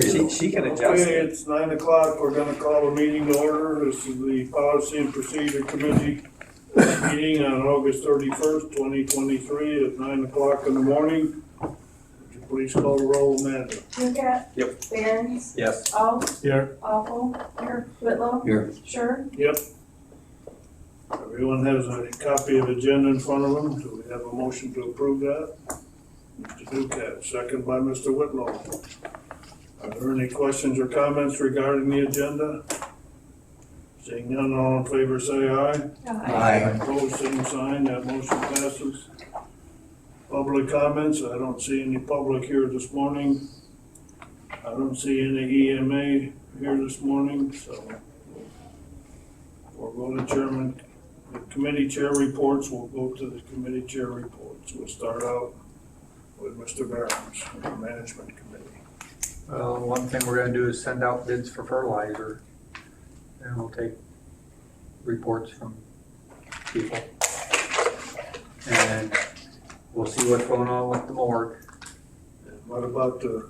She can adjust Okay, it. it's 9 o'clock. We're gonna call a meeting to order. This is the Policy and Procedure Committee meeting on August 31st, 2023 at 9 o'clock in the morning. Would you please call the roll, Amanda? Ducat. Yep. Barons. Yes. All. Here. Awful. Here. Whitlow. Here. Sure. Yep. Everyone has a copy of the agenda in front of them. Do we have a motion to approve that? Mr. Ducat, second by Mr. Whitlow. Are there any questions or comments regarding the agenda? Seeing none, all in favor say aye. Aye. Opposed, same sign. That motion passes. Public comments, I don't see any public here this morning. I don't see any EMA here this morning, so we'll go to chairman. The committee chair reports, we'll go to the committee chair reports. We'll start out with Mr. Barons, the management committee. Well, one thing we're gonna do is send out bids for fertilizer, and we'll take reports from people. And we'll see what's going on with the morgue. And what about the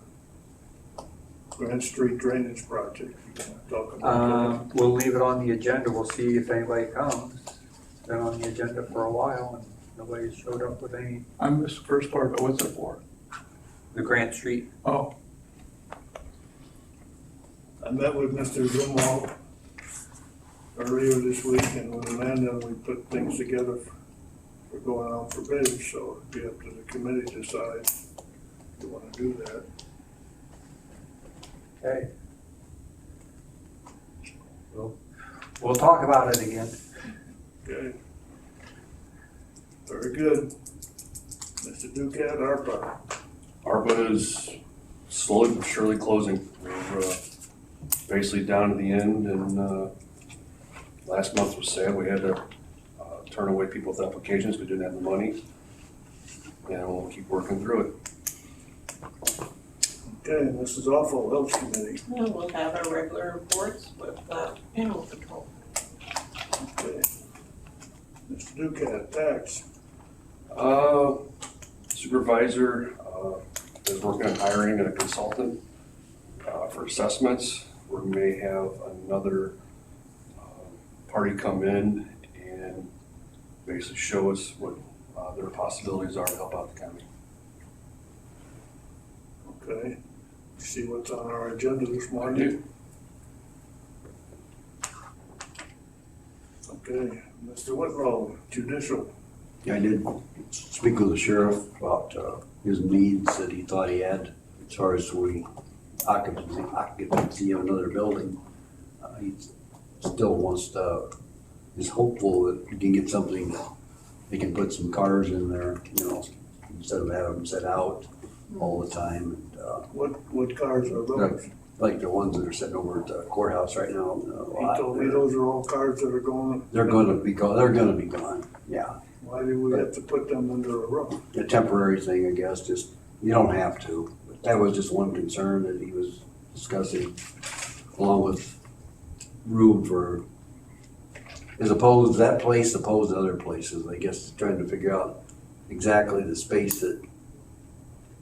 Grand Street Drainage Project? You wanna talk about We'll leave it on the agenda, we'll see if anybody comes. It's been on the agenda for a while, and nobody's showed up with any. I missed the first part, but what's it for? The Grant Street. Oh, that? I met with Mr. Zumwalt earlier this week, and with Amanda, and we put things together for going out for bids, so it'd be up to the committee to decide if you wanna do that. Okay. We'll talk about it again. Okay. Very good. Mr. Ducat, ARPA. ARPA is slowly but surely closing. We're basically down to the end, and last month was sad. We had to turn away people with applications because we didn't have the money. And we'll keep working through it. Okay, and this is awful, Health Committee. And we'll have our regular reports with animal control. Okay. Mr. Ducat, Tax. Supervisor is working on hiring a consultant for assessments. We may have another party come in and basically show us what their possibilities are to help out the county. Okay. See what's on our agenda this I morning? do. Okay, Mr. Whitlow, Judicial. I did speak with the sheriff about his needs that he thought he had as far as occupancy of another building. He still wants to, is hopeful that he can get something, they can put some cars in there, you know, instead of having them set out all the time. And, What cars are those? like the ones that are sitting over at the courthouse right now. He told me those are all cars that are going. They're gonna be gone, yeah. Why do we have to put them under a roof? A temporary thing, I guess, just, you don't have to. But that was just one concern that he was discussing, along with room for, as opposed to that place, opposed to other places, I guess, trying to figure out exactly the space that,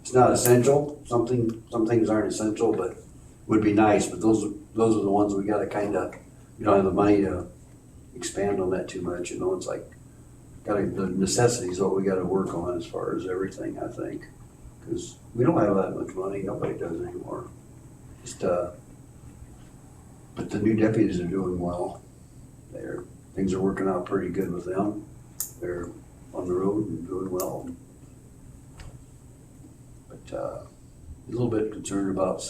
it's not essential, some things aren't essential, but would be nice, but those are the ones we gotta kinda, we don't have the money to expand on that too much, you know, it's like, the necessity is what we gotta work on as far as everything, I think. Cause we don't have that much money, nobody does anymore. Just, but the new deputies are doing well. Things are working out pretty good with them. They're on the road and doing well. But, a little bit concerned about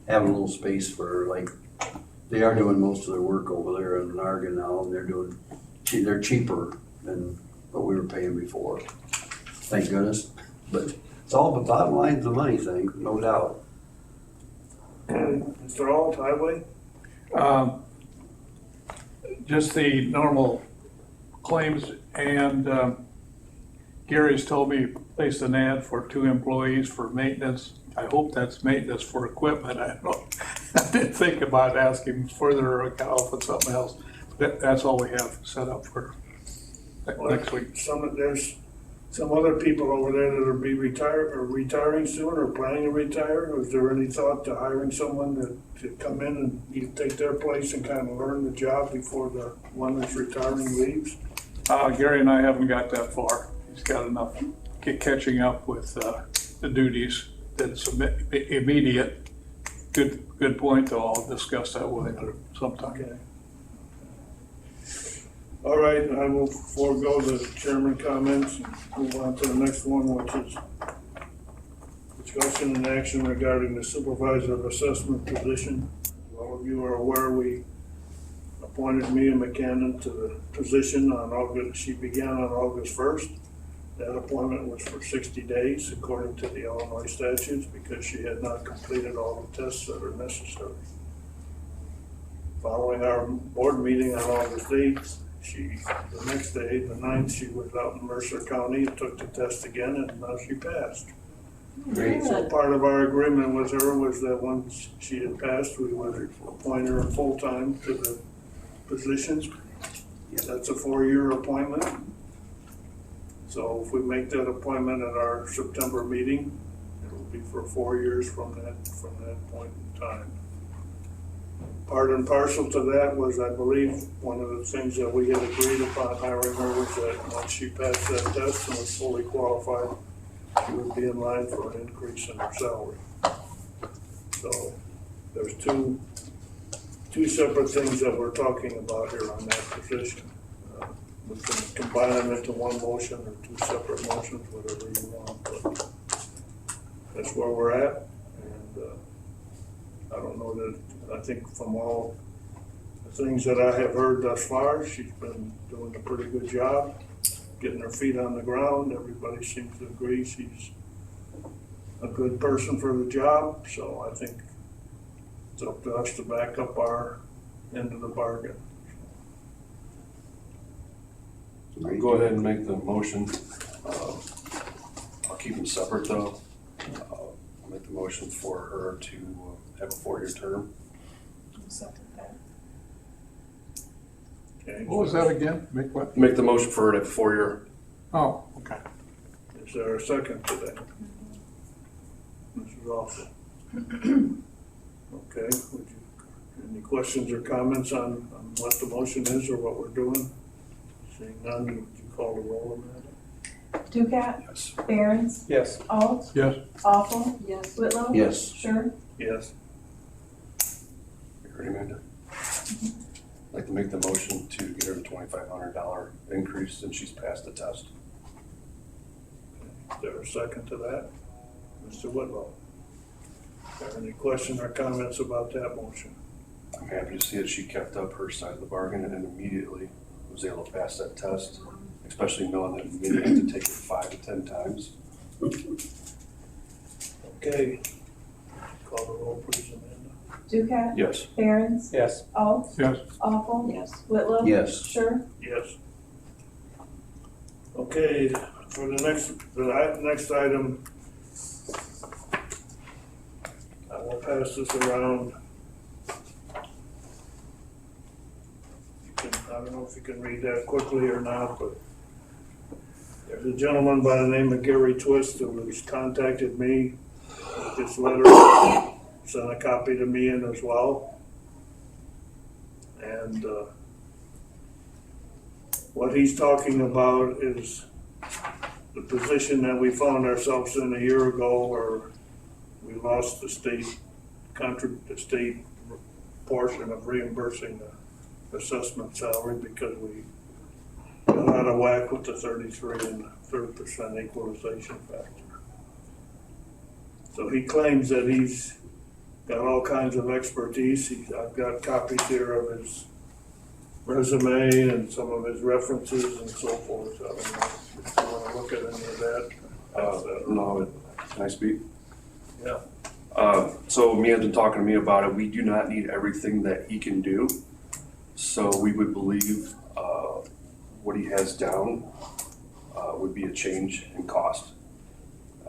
having a little space for, like, they are doing most of their work over there in Nargan now, and they're cheaper than what we were paying before. Thank goodness. But it's all, the bottom line's the money thing, no doubt. Mr. Alt, Highway? Just the normal claims, and Gary's told me place an ad for 2 employees for maintenance. I hope that's maintenance for equipment. I didn't think about asking further off with something else. That's all we have set up for next week. There's some other people over there that will be retiring soon or planning to retire? Is there any thought to hiring someone to come in and you take their place and kind of learn the job before the one that's retiring leaves? Gary and I haven't got that far. He's got enough catching up with the duties that's immediate. Good point, though. I'll discuss that with him sometime. Okay. All right, I will forego the chairman comments and move on to the next one, which is discussion and action regarding the supervisor of assessment position. All of you are aware we appointed Mia McCannon to the position on August. She began on August 1st. That appointment was for 60 days according to the Illinois statutes because she had not completed all the tests that are necessary. Following our board meeting on August 8th, the next day, the 9th, she was out in Mercer County and took the test again, and now she passed. Great. So part of our agreement with her was that once she had passed, we would appoint her full-time to the positions. That's a 4-year appointment. So if we make that appointment at our September meeting, it will be for 4 years from that point in time. Part and parcel to that was, I believe, one of the things that we had agreed upon hiring her was that once she passed that test and was fully qualified, she would be in line for an increase in her salary. So there's two separate things that we're talking about here on that position. We can combine them into one motion or two separate motions, whatever you want, but that's where we're at. And I don't know that, I think from all the things that I have heard thus far, she's been doing a pretty good job, getting her feet on the ground. Everybody seems to agree she's a good person for the job, so I think it's up to us to back up our end of the bargain. Go ahead and make the motion. I'll keep them separate though. I'll make the motion for her to have a 4-year term. Okay. What was that again? Make what? Make the motion for her to have a 4-year. Oh, okay. Is there a second to that? Mrs. Austin? Okay, any questions or comments on what the motion is or what we're doing? Seeing none, would you call the roll on that? Ducat, Yes. Barons, Yes. Alt, Yes. Awful, Yes. Whitlow. Yes. Sure. Yes. You ready, Amanda? I'd like to make the motion to get her the $2,500 increase since she's passed the test. Is there a second to that? Mr. Whitlow? Are there any questions or comments about that motion? I'm happy to see that she kept up her side of the bargain and immediately was able to pass that test, especially knowing that we had to take it 5 to 10 times. Okay. Call the roll, please, Amanda. Ducat, Yes. Barons, Yes. Alt, Yes. Awful, Yes. Whitlow. Yes. Sure. Yes. Okay, for the next item, I will pass this around. I don't know if you can read that quickly or not, but there's a gentleman by the name of Gary Twist who has contacted me with this letter, sent a copy to me in as well. And what he's talking about is the position that we found ourselves in a year ago where we lost the state portion of reimbursing the assessment salary because we got out of whack with the 33 and 30% equalization factor. So he claims that he's got all kinds of expertise. I've got copies here of his resume and some of his references and so forth. I don't know if you want to look at any of that. No, can I speak? Yeah. So Mia's been talking to me about it. We do not need everything that he can do. So we would believe what he has down would be a change in cost.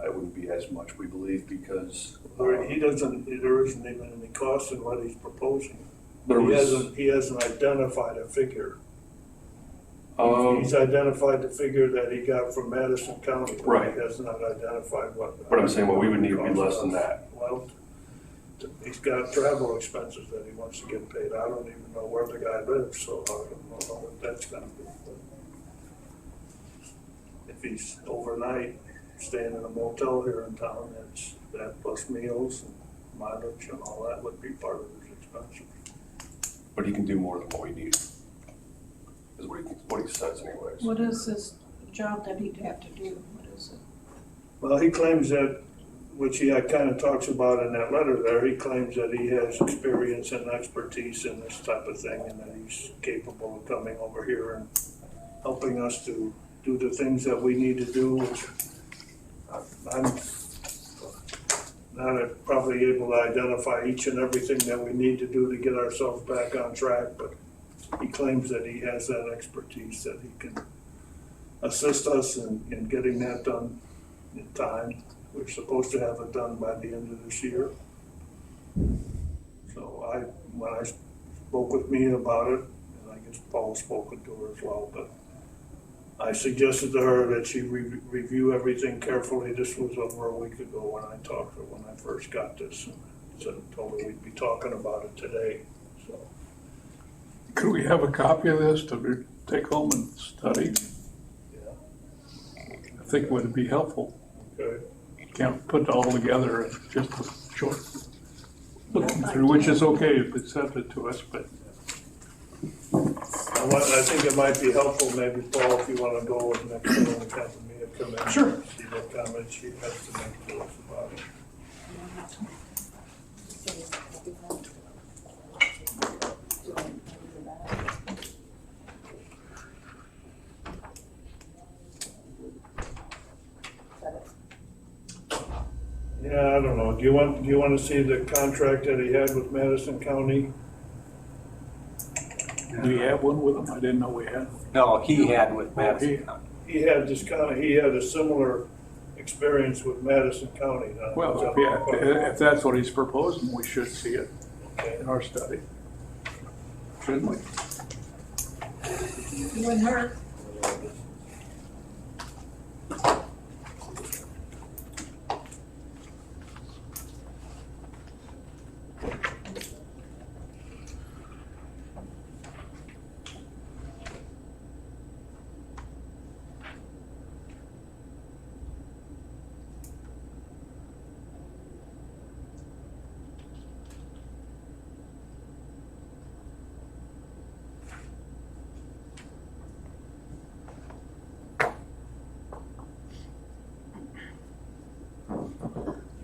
It wouldn't be as much, we believe, because There isn't even any cost in what he's proposing. there was, He hasn't identified a figure. He's identified the figure that he got from Madison County. But Right. He has not identified what. But I'm saying, well, we would need to be less than that. Well, he's got travel expenses that he wants to get paid. I don't even know where the guy lives, so I don't know what that's gonna be. But if he's overnight, staying in a motel here in town, that's, that plus meals and mileage and all that would be part of his expenses. But he can do more than what we need, is what he says anyways. What is this job that he'd have to do? What is it? Well, he claims that, which he kind of talks about in that letter there, he claims that he has experience and expertise in this type of thing and that he's capable of coming over here and helping us to do the things that we need to do, which I'm not probably able to identify each and everything that we need to do to get ourselves back on track, but he claims that he has that expertise, that he can assist us in getting that done in time. We're supposed to have it done by the end of this year. So when I spoke with me about it, and I guess Paul's spoken to her as well, but I suggested to her that she review everything carefully. This was over a week ago when I talked to her, when I first got this. And told her we'd be talking about it today, so. Could we have a copy of this to take home and study? Yeah. I think it would be helpful. Okay. Can't put it all together in just a short looking through, which is okay if it's sent it to us, but I think it might be helpful, maybe, Paul, if you want to go with next time and have Mia come in. Sure. See what comments she has to make to us about it. Yeah, I don't know. Do you want to see the contract that he had with Madison County? do you have one with them? I didn't know we had. No, he had with Madison. He had he had a similar experience with Madison County. Well, if that's what he's proposing, we should see it in our study. Shouldn't we? You and her.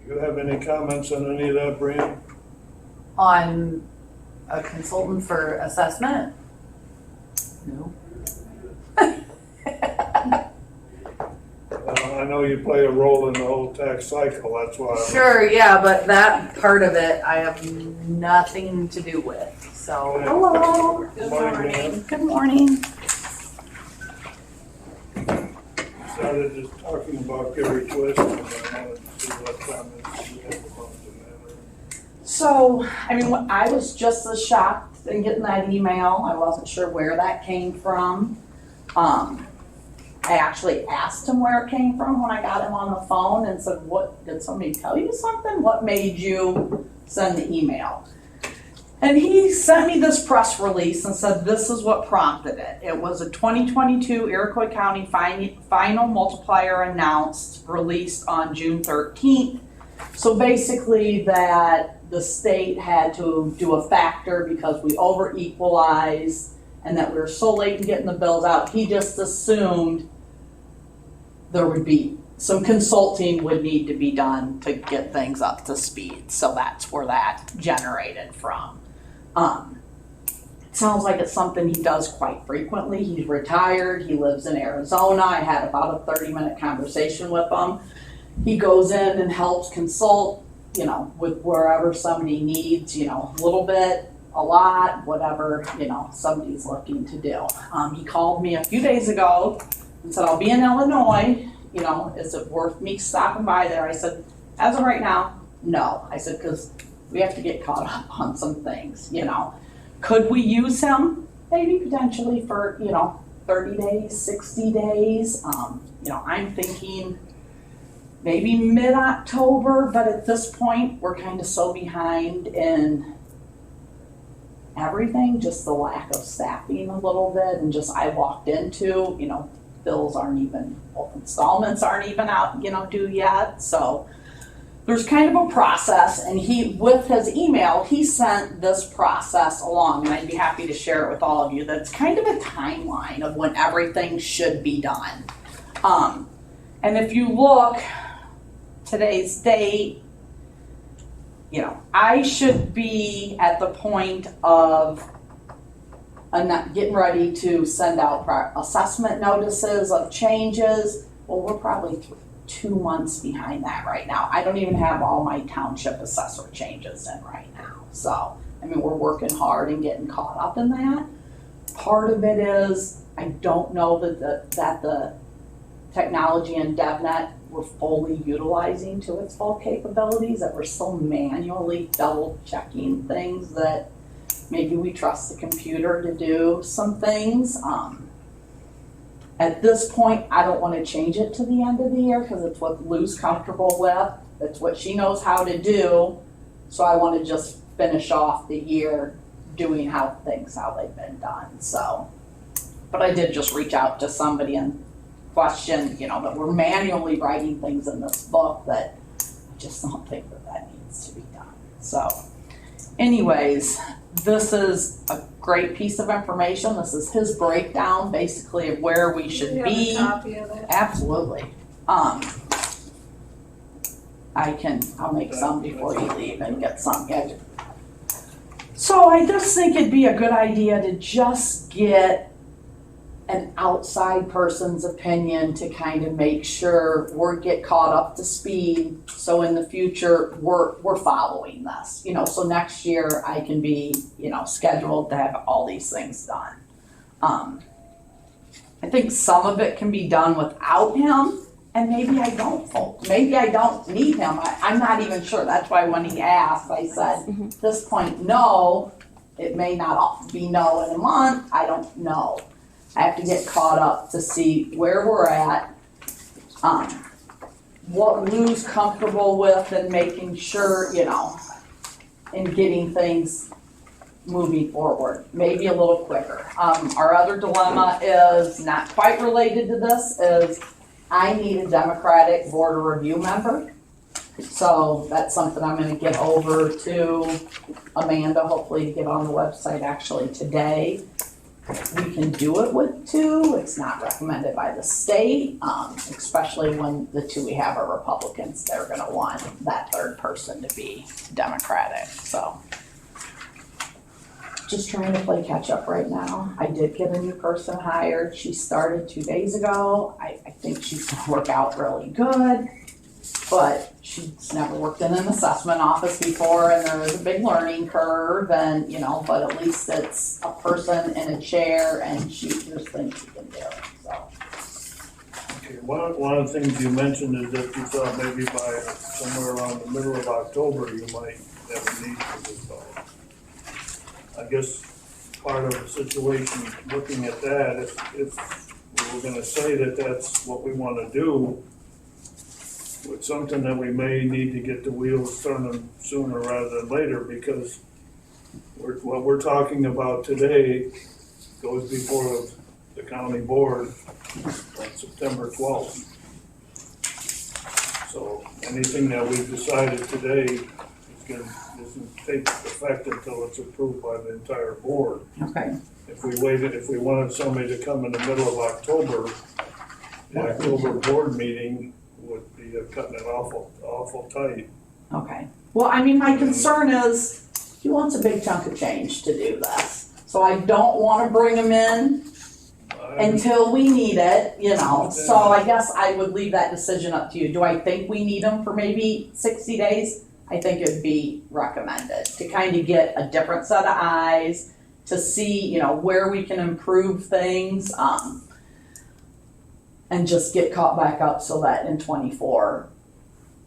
Do you have any comments on any of that, Brian? On a consultant for assessment? No. I know you play a role in the whole tax cycle, that's why. Sure, yeah, but that part of it I have nothing to do with, so. Hello. Good morning. Good morning. Started just talking about Gary Twist, and I wanted to see what comments you had about the matter. So, I mean, I was just as shocked in getting that email. I wasn't sure where that came from. I actually asked him where it came from when I got him on the phone and said, "What, did somebody tell you something? What made you send the email?" And he sent me this press release and said, this is what prompted it. It was a 2022 Iroquois County final multiplier announced, released on June 13th. So basically that the state had to do a factor because we over equalized and that we were so late in getting the bills out. He just assumed there would be some consulting would need to be done to get things up to speed. So that's where that generated from. Sounds like it's something he does quite frequently. He's retired, he lives in Arizona. I had about a 30-minute conversation with him. He goes in and helps consult, you know, with wherever somebody needs, you know, a little bit, a lot, whatever, you know, somebody's looking to do. He called me a few days ago and said, I'll be in Illinois, you know, is it worth me stopping by there? I said, as of right now, no. I said, because we have to get caught up on some things, you know. Could we use him? Maybe potentially for, you know, 30 days, 60 days. I'm thinking maybe mid-October, but at this point, we're kind of so behind in everything, just the lack of staffing a little bit, and just I walked into, bills aren't even, installments aren't even out, due yet, so there's kind of a process, and with his email, he sent this process along, and I'd be happy to share it with all of you, that's kind of a timeline of when everything should be done. And if you look, today's date, I should be at the point of getting ready to send out assessment notices of changes. Well, we're probably 2 months behind that right now. I don't even have all my township assessor changes in right now. So, we're working hard and getting caught up in that. Part of it is, I don't know that the technology in DevNet we're fully utilizing to its full capabilities, that we're still manually double checking things, that maybe we trust the computer to do some things. At this point, I don't want to change it to the end of the year because it's what Lou's comfortable with. It's what she knows how to do. So I want to just finish off the year doing how they've been done. So, but I did just reach out to somebody and question, that we're manually writing things in this book that I just don't think that needs to be done. So anyways, this is a great piece of information. This is his breakdown basically of where we should Do be. you have a copy of it? Absolutely. I'll make some before you leave and get some. So I just think it'd be a good idea to just get an outside person's opinion to kind of make sure get caught up to speed. So in the future, we're following this, so next year I can be, scheduled to have all these things done. I think some of it can be done without him, and maybe I don't need him. I'm not even sure. That's why when he asked, I said, at this point, no. It may not be no in a month. I don't know. I have to get caught up to see where we're at, what Lou's comfortable with, and making sure, and getting things moving forward, maybe a little quicker. Our other dilemma is not quite related to this, is I need a Democratic Board of Review member. So that's something I'm gonna get over to Amanda, hopefully to get on the website actually today. We can do it with 2. It's not recommended by the state, especially when the 2 we have are Republicans. They're gonna want that third person to be Democratic, so. Just trying to play catch up right now. I did get a new person hired. She started 2 days ago. I think she's gonna work out really good, but she's never worked in an assessment office before, and there is a big learning curve, and but at least it's a person in a chair, and there's things she can do, so. Okay, one of the things you mentioned is that you thought maybe by somewhere around the middle of October, you might have a need for this dog. I guess part of the situation, looking at that, if we were gonna say that that's what we wanna do, with something that we may need to get the wheels turning sooner rather than later, because what we're talking about today goes before the county board on September 12th. So anything that we've decided today doesn't take effect until it's approved by the entire board. Okay. If we wanted somebody to come in the middle of October, the October board meeting would be cutting it awful tight. Okay. Well, my concern is he wants a big chunk of change to do this. So I don't want to bring him in until we need it, So I guess I would leave that decision up to you. Do I think we need him for maybe 60 days? I think it'd be recommended to kind of get a different set of eyes, to see, where we can improve things, and just get caught back up so that in 24,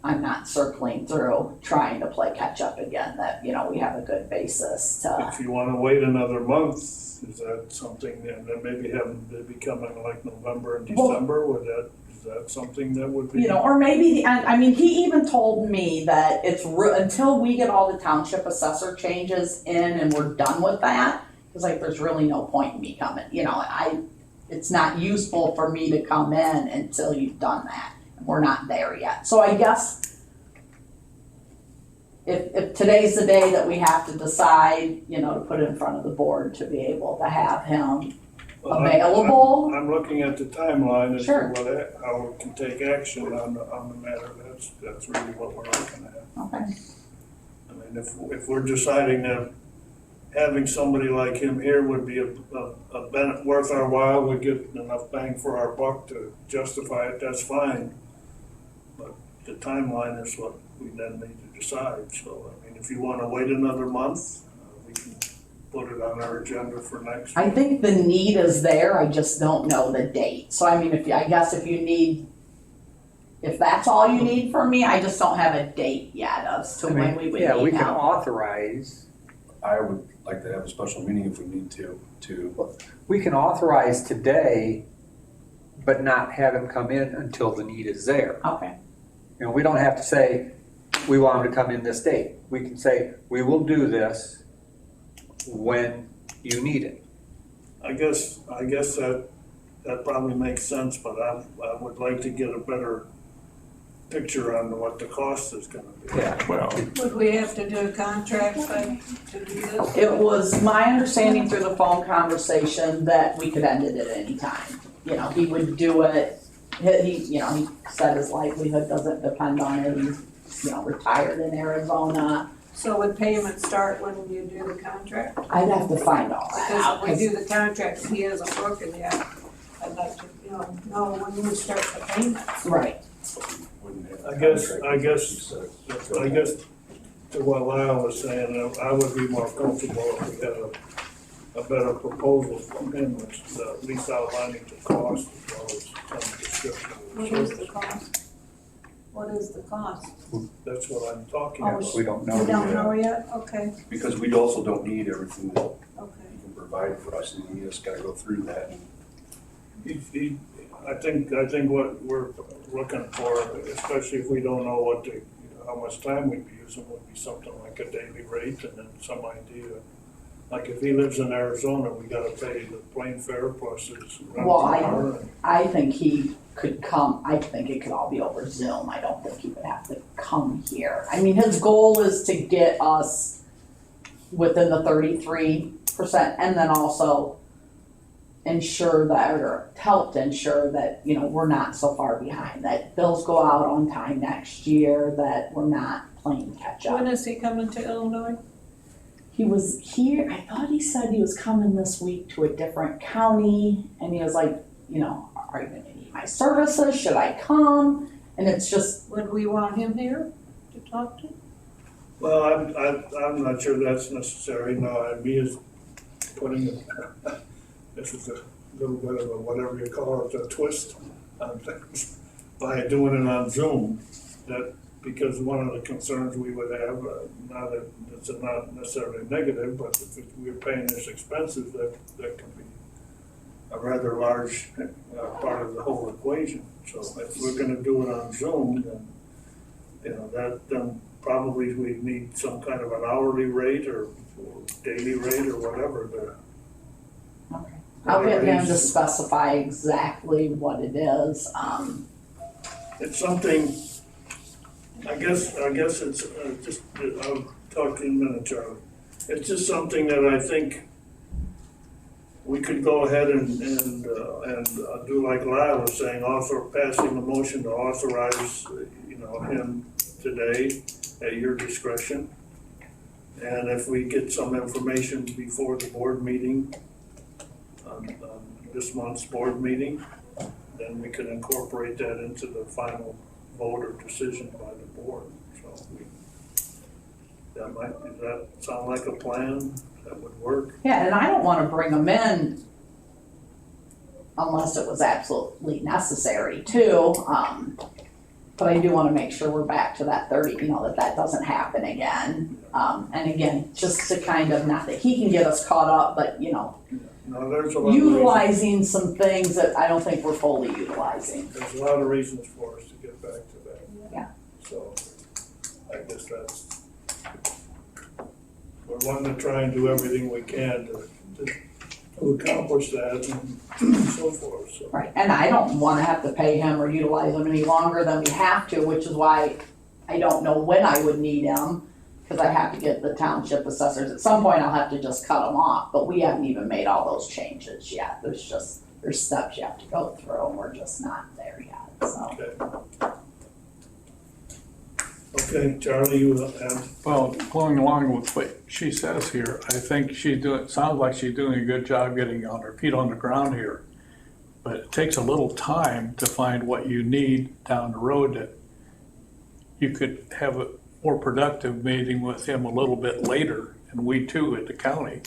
I'm not circling through trying to play catch up again, that, we have a good basis to, If you wanna wait another month, is that something that maybe having to be coming like November and Well- December, is that something that would be? or maybe the end, I mean, he even told me that until we get all the township assessor changes in and we're done with that, he's like, there's really no point in me coming, it's not useful for me to come in until you've done that. We're not there yet. So I guess if today's the day that we have to decide, to put it in front of the board to be able to have him Well, available. I'm looking at the timeline as Sure. to how we can take action on the matter. That's really what we're looking at. Okay. I mean, if we're deciding that having somebody like him here would be a worth our while, we get enough bang for our buck to justify it, that's fine. But the timeline is what we then need to decide. So, I mean, if you want to wait another month, we can put it on our agenda for next. I think the need is there, I just don't know the date. So I mean, if that's all you need from me, I just don't have a date yet as to when we would Yeah, we need can help. authorize, I would like to have a special meeting if we need to we can authorize today, but not have him come in until the need is there. Okay, We don't have to say, we want him to come in this date. We can say, we will do this when you need it. I guess that probably makes sense, but I would like to get a better picture on what the cost is gonna be. Yeah. Well, Would we have to do a contract to do this? it was my understanding through the phone conversation that we could end it at any time. He would do it, he said his livelihood doesn't depend on it, he's, retired in Arizona. So would payment start when you do the contract? I'd have to find all that Because out. if we do the contract and he hasn't broken yet, I'd like to, know when we start the payments. Right, wouldn't have. I guess to what Lyle was saying, I would be more comfortable if we had a better proposal from him, which is at least outlining the cost as well as some description of the What is the service. cost? What is the cost? That's what I'm talking Oh, about. We don't know. We don't yet. know yet? Okay, Because we also don't need everything that okay. he can provide for us, and we just gotta go through that. I think what we're looking for, especially if we don't know how much time we'd be using, would be something like a daily rate and then some idea. Like if he lives in Arizona, we gotta pay the plane fare plus his rental Well, car. and- I think he could come, I think it could all be over Zoom, I don't think he would have to come here. I mean, his goal is to get us within the 33%, and then also ensure that, or help to ensure that, we're not so far behind, that bills go out on time next year, that we're not playing catch up. When is he coming to Illinois? He was here, I thought he said he was coming this week to a different county, and he was like, are you gonna need my services, should I come? And it's just, Would we want him here to talk to? Well, I'm not sure that's necessary, no, I mean, is putting it, this is a little bit of a, whatever you call it, a twist on things, by doing it on Zoom, that, because one of the concerns we would have, not that it's not necessarily negative, but if we're paying this expenses, that can be a rather large part of the whole equation. So if we're gonna do it on Zoom, then, then probably we need some kind of an hourly rate or daily rate or whatever okay. I'll get him to specify exactly what it is, It's something, I guess it's just, I'll talk in a minute, Charlie. It's just something that I think we could go ahead and do like Lyle was saying, passing the motion to authorize, him today at your discretion. And if we get some information before the board meeting, on this month's board meeting, then we can incorporate that into the final vote or decision by the board. So does that sound like a plan that would work? yeah, and I don't wanna bring him in unless it was absolutely necessary too, But I do wanna make sure we're back to that 30, that doesn't happen again. And again, just to kind of, not that he can get us caught up, but, No, there's a lot of reasons, utilizing some things that I don't think we're fully utilizing. there's a lot of reasons for us to get back to that. Yeah. So, I guess we're wanting to try and do everything we can to accomplish that and so forth, so. Right, and I don't wanna have to pay him or utilize him any longer than we have to, which is why I don't know when I would need him, cause I have to get the township assessors. At some point, I'll have to just cut them off, but we haven't even made all those changes yet. There's steps you have to go through, and we're just not there yet, so. Okay. Okay, Charlie, you have, Well, going along with what she says here, I think sounds like she's doing a good job getting on her feet on the ground here. But it takes a little time to find what you need down the road that you could have a more productive meeting with him a little bit later, and we too at the county,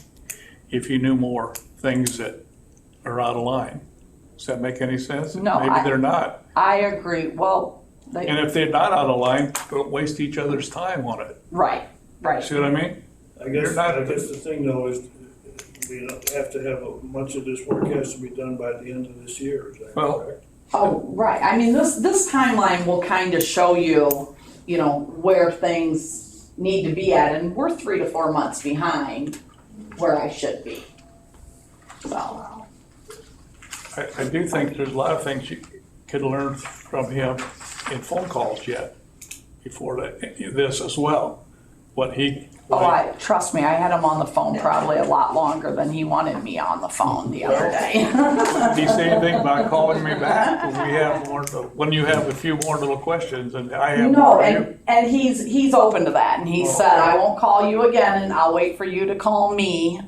if you knew more things that are out of line. Does that make any sense? No, Maybe they're not. I agree, well, And if they're not out of line, don't waste each other's time on it. right. See what I mean? I guess the thing though is, we have to have, much of this work has to be done by the end of this year, is that Well, correct? Oh, right, I mean, this timeline will kind of show you, where things need to be at, and we're 3 to 4 months behind where I should be. So, I do think there's a lot of things you could learn from him in phone calls yet, before this as well. trust me, I had him on the phone probably a lot longer than he wanted me on the phone the other day. Did he say anything about calling me back when you have a few more little questions and I have No, more? and he's open to that, and he said, I won't call you again, and I'll wait for you to call me.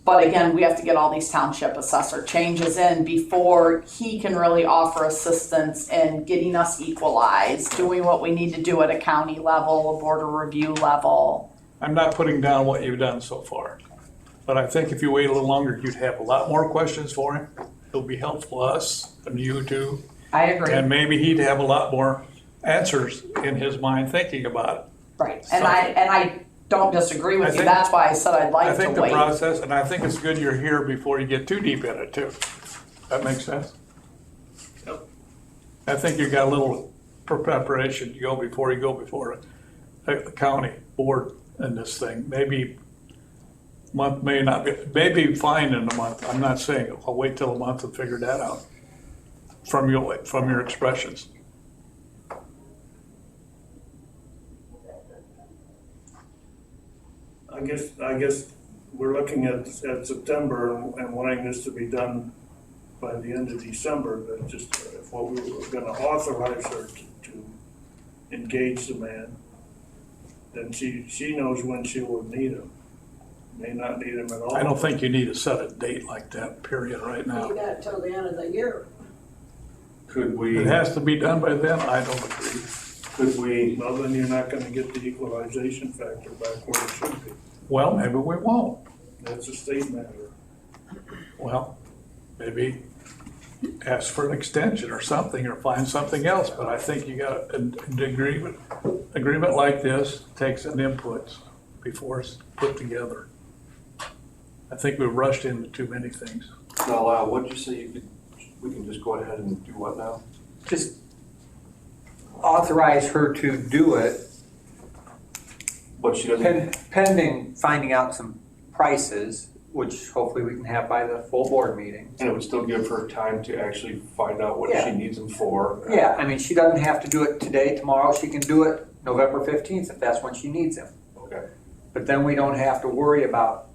But again, we have to get all these township assessor changes in before he can really offer assistance in getting us equalized, doing what we need to do at a county level, a board of review level. I'm not putting down what you've done so far, but I think if you wait a little longer, you'd have a lot more questions for him. It'll be helpful to us and you too. I agree. And maybe he'd have a lot more answers in his mind thinking about it. Right, and I don't disagree with you, think- that's why I said I'd I like think to the wait. process, and I think it's good you're here before you get too deep in it too. That makes sense? Yep. I think you got a little preparation to go before you go before a county board in this thing. Maybe month may not be, maybe fine in a month. I'm not saying I'll wait till a month and figure that out from your expressions. I guess we're looking at September and wanting this to be done by the end of December, but just if what we were gonna authorize her to engage the man, then she knows when she will need him. May not need him at all. I don't think you need to set a date like that, period, right now. You got it till the end of the year. Could we, It has to be done by then, I don't agree. could we, Well, then you're not gonna get the equalization factor back where it should be. Well, maybe we won't. That's a state matter. Well, maybe ask for an extension or something, or find something else, but I think you got an agreement like this takes an input before it's put together. I think we rushed into too many things. now, what'd you say we can just go ahead and do what now? Just authorize her to do it But she doesn't, pending finding out some prices, which hopefully we can have by the full board meeting. and it would still give her time to actually find out what she Yeah. needs them for. Yeah, I mean, she doesn't have to do it today, tomorrow, she can do it November 15th if that's when she needs them. Okay, But then we don't have to worry about,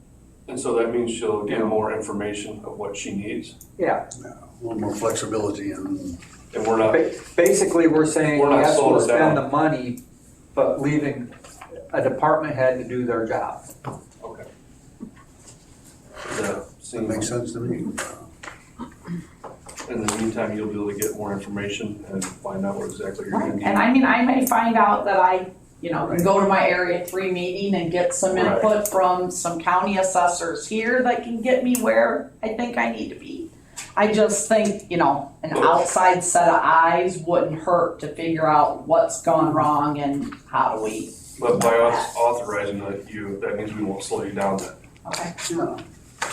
and so that means she'll get Yeah. more information of what she needs, yeah. A little more flexibility and and we're not, Basically, we're saying, We're not yes, slowing we'll her spend down. the money, but leaving a department head to do their job. okay. Does that that seem, makes sense to me. in the meantime, you'll be able to get more information and find out what exactly you're gonna Right, need? and I mean, I may find out that I, can go to my Area 3 meeting and get some Right. input from some county assessors here that can get me where I think I need to be. I just think, you know, an outside set of eyes wouldn't hurt to figure out what's gone wrong and how do we. But by us authorizing that means we won't slow you down then. Okay. Yeah.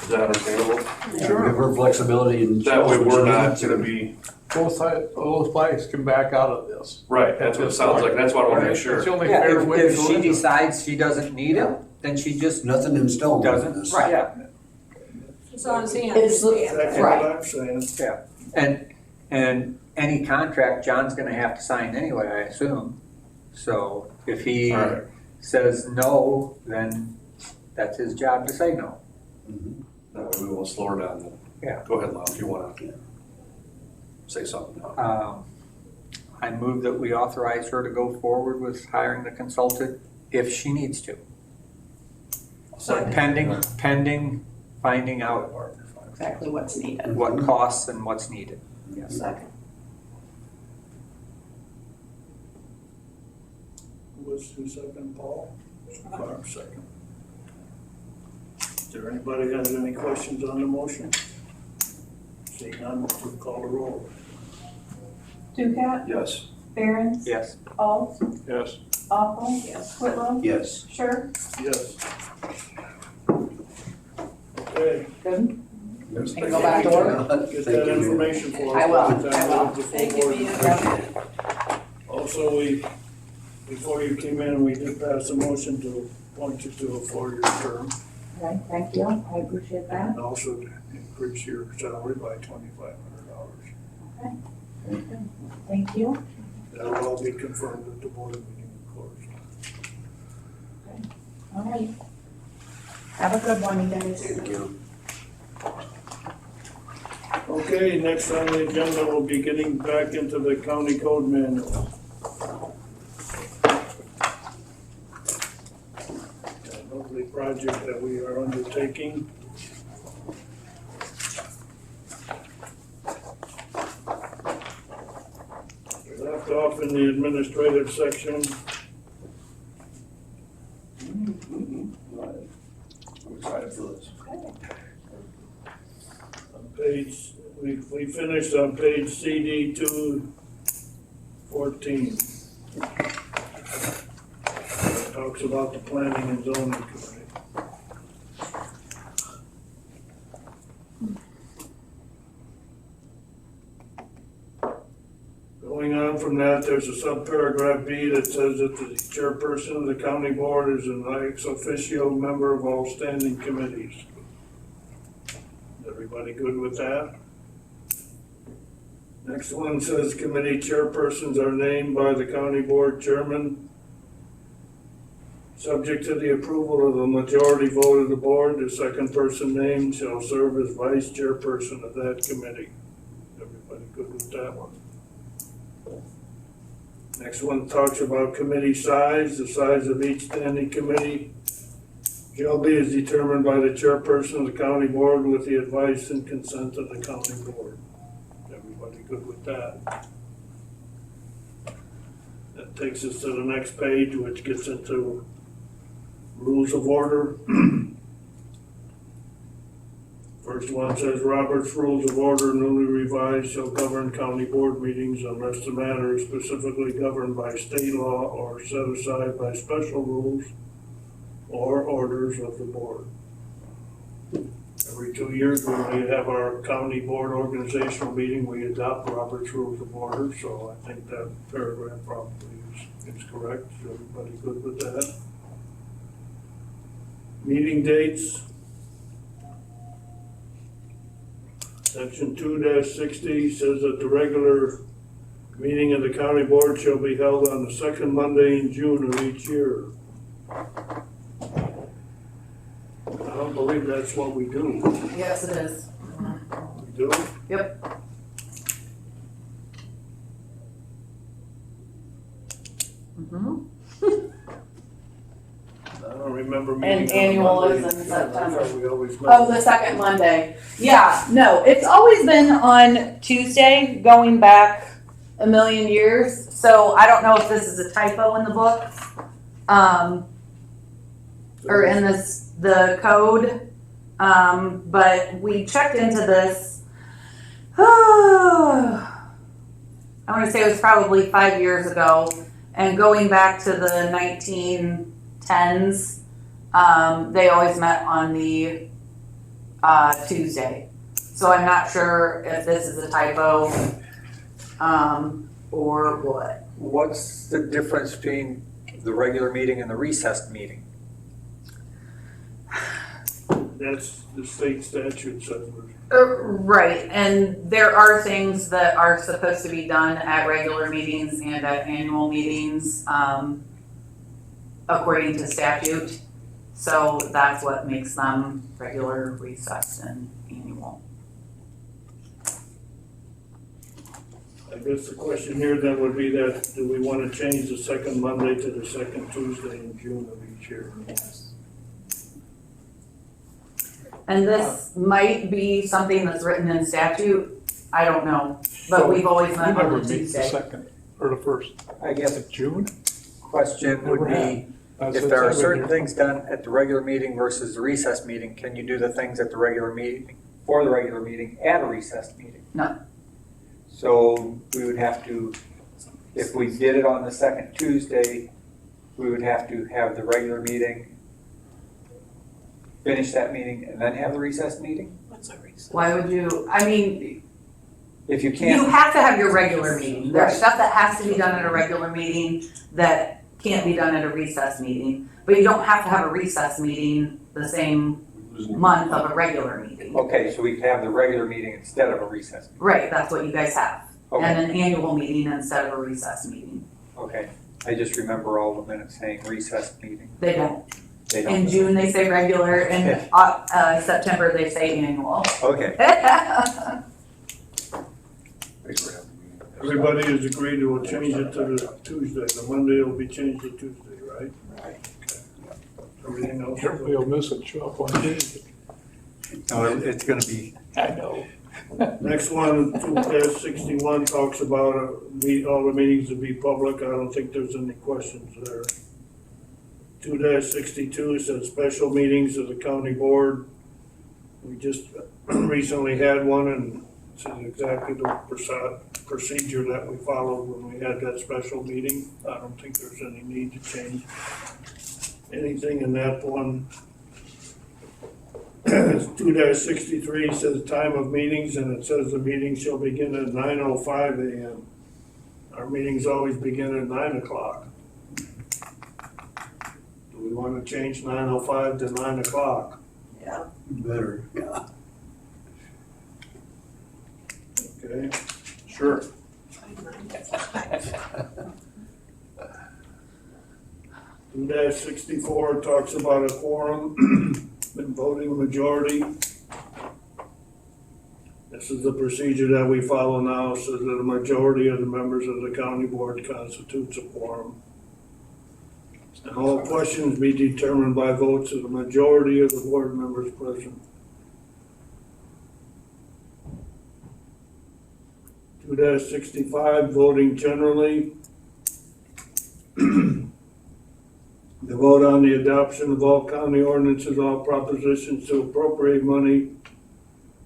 Is that understandable? Give her flexibility and. That way we're not gonna be, Both sides, both parties can back out of this. right, that's what it sounds like, that's what I wanna make sure. It's the only Yeah, fair way to if she do it. decides she doesn't need it, then she just Nothing in stone. doesn't. Right. Yeah, As long as he It's- understands. That's Right. what I'm saying. and any contract John's gonna have to sign anyway, I assume. So if he Alright. says no, then that's his job to say no. That way we won't slow her down then. Yeah. Go ahead, Lyle, if you wanna say something now. I move that we authorize her to go forward with hiring the consultant if she needs to. Pending finding out Exactly what's needed. what costs and what's needed. Yes. Second. Who second, Paul? Barb second. Is there anybody has any questions on the motion? Seeing none, we'll call the roll. Ducat, Yes. Barron, Yes. Alt, Yes. Awful, Yes. Whitlow, Yes. Sure, Yes. Okay. Good. Yes. Can go back to work? Get that information for us. I will, Get that I will. to the full Thank you, board. Mia. Also, before you came in, we did pass a motion to appoint you to a 4-year term Okay, thank you. I appreciate that. and also to increase your salary by $2,500. Thank you. That'll all be confirmed at the board meeting, of course. All right. Have a good one, you guys. Thank you. Okay, next on the agenda, we'll be getting back into the county code manual. That lovely project that we are undertaking. We left off in the administrative section. I'm excited for this. We finished on page CD 214. It talks about the planning and zoning committee. Going on from that, there's a subparagraph B that says that the chairperson of the county board is an ex officio member of all standing committees. Everybody good with that? Next one says committee chairpersons are named by the county board chairman. Subject to the approval of the majority vote of the board, the second person named shall serve as vice chairperson of that committee. Everybody good with that one? Next one talks about committee size. The size of each standing committee shall be as determined by the chairperson of the county board with the advice and consent of the county board. Everybody good with that? That takes us to the next page, which gets into rules of order. First one says Robert's Rules of Order newly revised shall govern county board meetings unless the matter is specifically governed by state law or set aside by special rules or orders of the board. Every 2 years, when we have our county board organizational meeting, we adopt Robert's Rules of Order, so I think that paragraph probably is correct. Is everybody good with that? Meeting dates. Section 2-60 says that the regular meeting of the county board shall be held on the second Monday in June of each year. I don't believe that's what we do. Yes, it is. We do? Yep. Mm-hmm. I don't remember meeting. And on a annual Monday. is in September. We always Oh, the second Monday. Yeah, no, it's always been on Tuesday, going back a million years. So I don't know if this is a typo in the book, or in the code. But we checked into this I want to say it was probably 5 years ago, and going back to the 1910s, they always met on the Tuesday. So I'm not sure if this is a typo or what. What's the difference between the regular meeting and the recessed meeting? That's the state statute says. Right, and there are things that are supposed to be done at regular meetings and at annual meetings, according to statute. So that's what makes them regular, recessed, and annual. I guess the question here then would be that, do we want to change the second Monday to the second Tuesday in June of each year? And this might be something that's written in statute, I don't know, but we've always We met never on the meet the Tuesday. second or the first. I guess a June? question would be, That's if what's there are in certain here. things done at the regular meeting versus the recess meeting, can you do the things at the regular meeting, for the regular meeting, at a recessed meeting? No. So we would have to, if we did it on the second Tuesday, we would have to have the regular meeting, finish that meeting, and then have the recess meeting? What's a recess? Why would you, I mean, If you you can't, have to have your regular meeting. There's Right. stuff that has to be done at a regular meeting that can't be done at a recess meeting. But you don't have to have a recess meeting the same month of a regular meeting. okay, so we could have the regular meeting instead of a recess meeting. Right, that's what you guys have. Okay, And an annual meeting instead of a recess meeting. okay. I just remember all the minutes saying recess meeting. They don't. They don't. In June, they say regular, in September, they say annual. Okay, Thanks for having me. Everybody has agreed to change it to the Tuesday, the Monday will be changed to Tuesday, right? Right. Everything else. Everybody will miss it, show up on Tuesday. no, it's gonna be, I know. Next one, 2-61 talks about all the meetings to be public. I don't think there's any questions there. 2-62 says special meetings of the county board. We just recently had one, and this is exactly the procedure that we followed when we had that special meeting. I don't think there's any need to change anything in that one. 2-63 says time of meetings, and it says the meeting shall begin at 9:05 a.m. Our meetings always begin at 9 o'clock. Do we want to change 9:05 to 9 o'clock? Yeah. Better, yeah. Okay, sure. 2-64 talks about a quorum and voting majority. This is the procedure that we follow now, so that a majority of the members of the county board constitutes a quorum. And all questions be determined by votes of the majority of the board members present. 2-65, voting generally. The vote on the adoption of all county ordinances, all propositions to appropriate money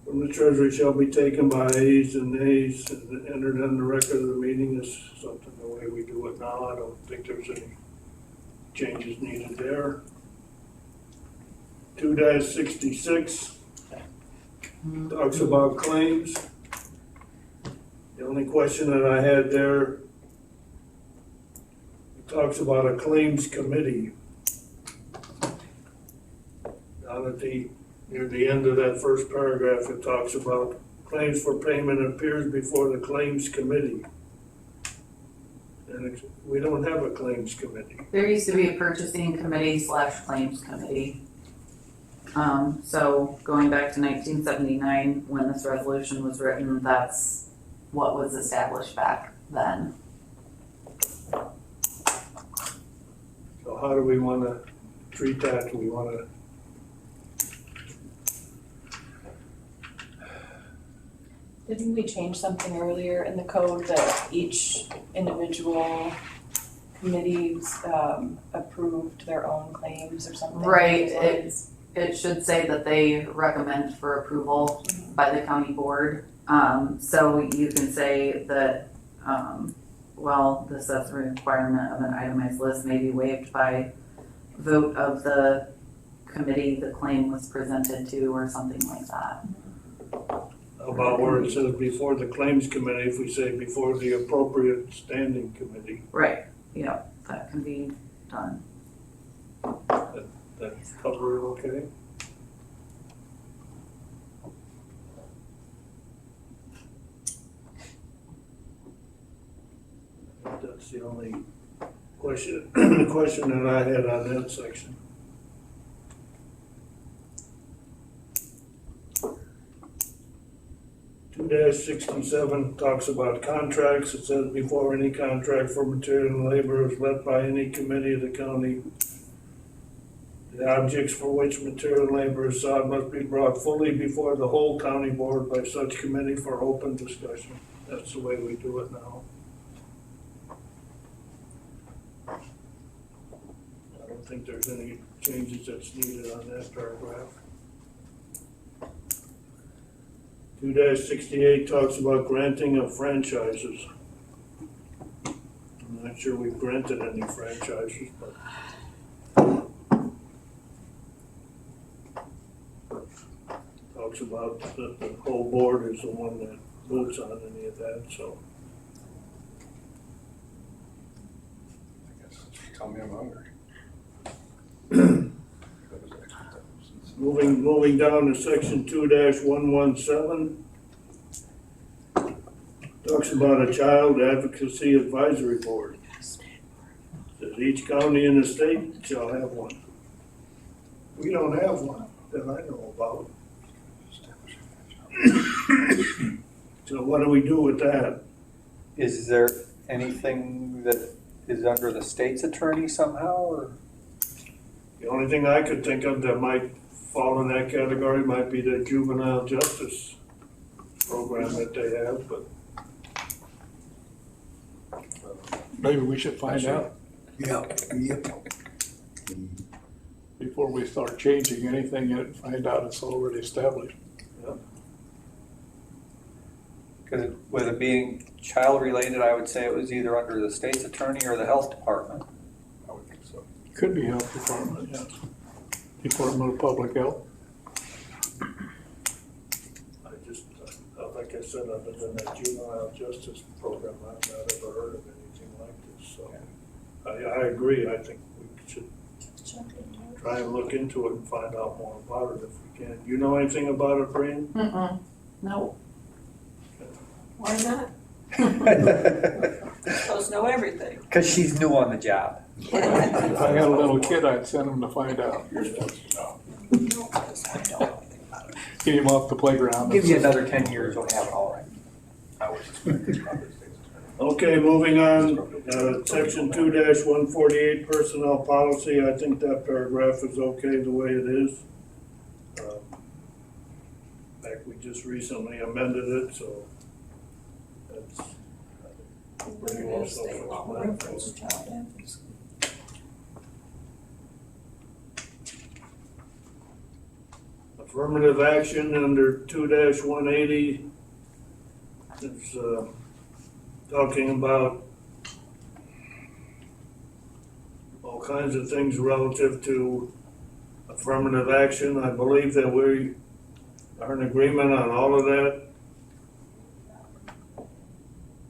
from the treasury shall be taken by ayes and nays and entered on the record of the meeting. This is something the way we do it now. I don't think there's any changes needed there. 2-66 talks about claims. The only question that I had there, it talks about a claims committee. Down at near the end of that first paragraph, it talks about claims for payment appears before the claims committee. And we don't have a claims committee. There used to be a purchasing committee / claims committee. So going back to 1979, when this resolution was written, that's what was established back then. So how do we want to treat that? Do we want to? Didn't we change something earlier in the code that each individual committees approved their own claims or something? Right, it should say that they recommend for approval by the county board. So you can say that, well, the assessment requirement of an itemized list may be waived by vote of the committee the claim was presented to, or something like that. How about where it says before the claims committee, if we say before the appropriate standing committee, Right, yeah, that can be done. that cover it okay? That's the only question, question that I had on that section. Two 67 talks about contracts. It says before any contract for material and labor is let by any committee of the county, the objects for which material and labor is sought must be brought fully before the whole county board by such committee for open discussion. That's the way we do it now. I don't think there's any changes that's needed on that paragraph. 2-68 talks about granting of franchises. I'm not sure we've granted any franchises, but talks about that the whole board is the one that votes on any of that, so. I guess, tell me I'm hungry. Moving down to section 2-117. Talks about a child advocacy advisory board. Says each county in the state shall have one. We don't have one that I know about. So what do we do with that? Is there anything that is under the state's attorney somehow, or? The only thing I could think of that might fall in that category might be the juvenile justice program that they have, but Maybe we should find out Yep. before we start changing anything in it and find out it's already established. Because with it being child-related, I would say it was either under the state's attorney or the health department. I would think so. Could be health department, yes. Department of Public Health. I just, like I said, other than that juvenile justice program, I've not ever heard of anything like this, so. I agree, I think we should try and look into it and find out more about it if we can. You know anything about it, Brian? No. Why not? Supposed to know everything. Because she's new on the job. If I had a little kid, I'd send him to find out. Get him off the playground. Give you another 10 years, you'll have it all right. I was suspecting probably the state's attorney. Okay, moving on, section 2-148 personnel policy, I think that paragraph is okay the way it is. In fact, we just recently amended it, so that's pretty well State law reference child advocacy. Affirmative action under 2-180 is talking about all kinds of things relative to affirmative action. I believe that we are in agreement on all of that.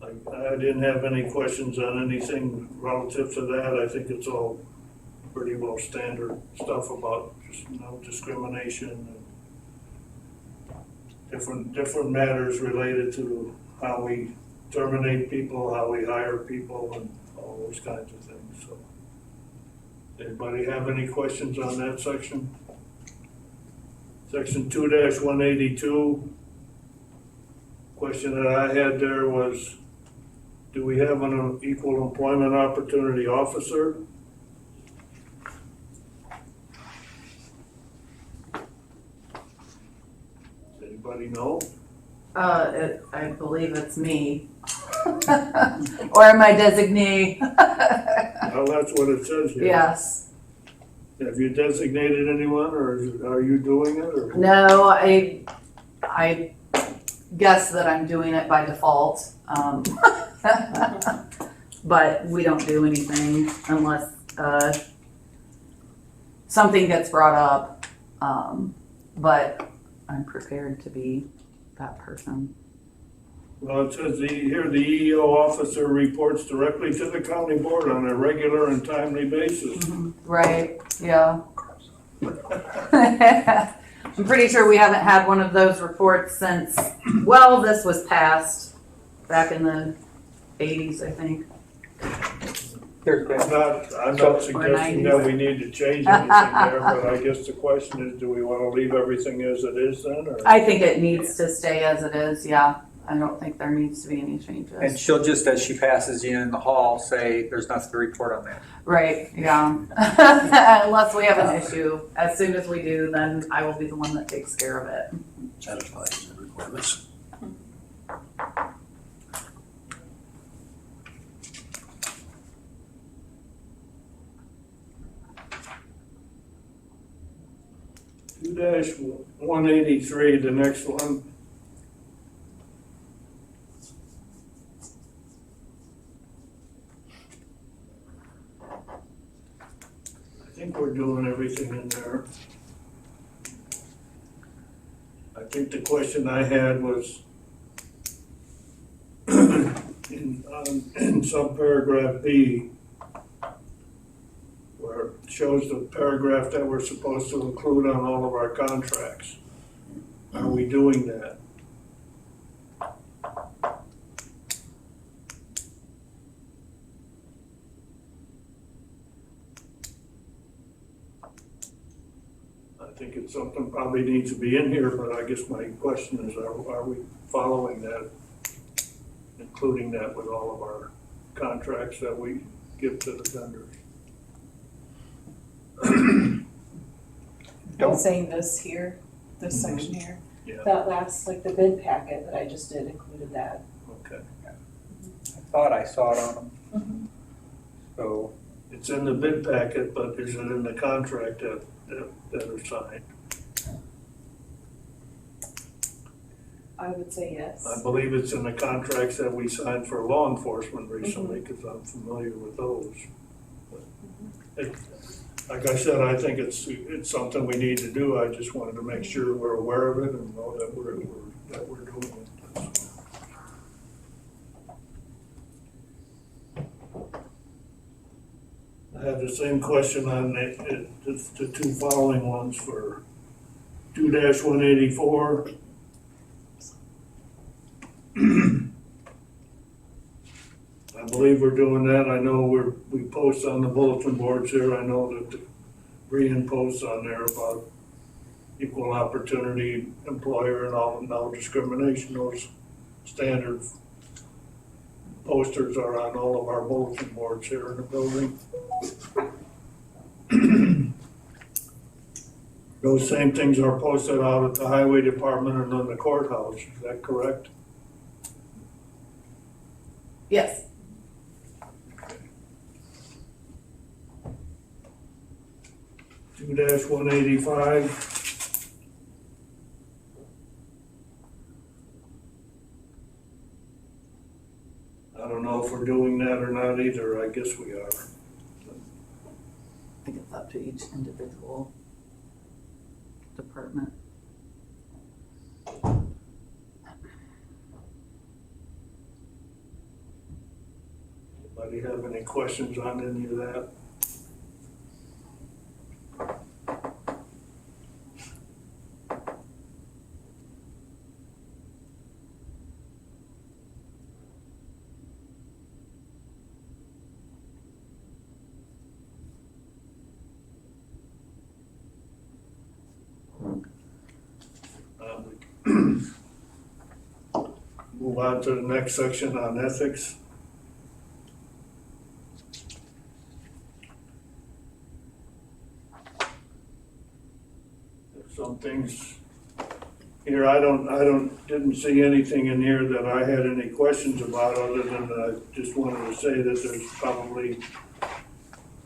I didn't have any questions on anything relative to that. I think it's all pretty well standard stuff about just no discrimination and different matters related to how we terminate people, how we hire people, and all those kinds of things, so. Anybody have any questions on that section? Section 2-182. Question that I had there was, do we have an equal employment opportunity officer? Does anybody know? I believe it's me. Or my designee. Well, that's what it says here. Yes. Have you designated anyone, or are you doing it, or? No, I guess that I'm doing it by default. But we don't do anything unless, something gets brought up. But I'm prepared to be that person. Well, it says here the EEO officer reports directly to the county board on a regular and timely basis. Right, yeah. I'm pretty sure we haven't had one of those reports since, well, this was passed back in the 80s, I think. There's been, I'm not suggesting that we need to change anything there, but I guess the question is, do we want to leave everything as it is then, or? I think it needs to stay as it is, yeah. I don't think there needs to be any and changes. she'll just, as she passes you in the hall, say, there's nothing to report on that. Right, yeah. Unless we have an issue. As soon as we do, then I will be the one that takes care of it. Satisfies the requirements. -183, the next one. I think we're doing everything in there. I think the question I had was in subparagraph B, where it shows the paragraph that we're supposed to include on all of our contracts. Are we doing that? I think it's something probably needs to be in here, but I guess my question is, are we following that? Including that with all of our contracts that we give to the vendors? I'm saying this here, this section here, Yeah, that last, like the bid packet that I just did included that. okay. I thought I saw it on them. Mhm. So, It's in the bid packet, but is it in the contract that are signed? I would say yes. I believe it's in the contracts that we signed for law enforcement recently, because I'm familiar with those. Like I said, I think it's something we need to do. I just wanted to make sure we're aware of it and know that we're doing it. I have the same question on the two following ones for 2-184. I believe we're doing that. I know we post on the bulletin boards here. I know that the Brian posts on there about equal opportunity employer and all, no discrimination. Those standard posters are on all of our bulletin boards here in the building. Those same things are posted out at the highway department and in the courthouse. Is that correct? Yes. 2-185. I don't know if we're doing that or not either. I guess we are. I think it's up to each individual department. Anybody have any questions on any of that? Move on to the next section on ethics. There's some things here, didn't see anything in here that I had any questions about, other than I just wanted to say that there's probably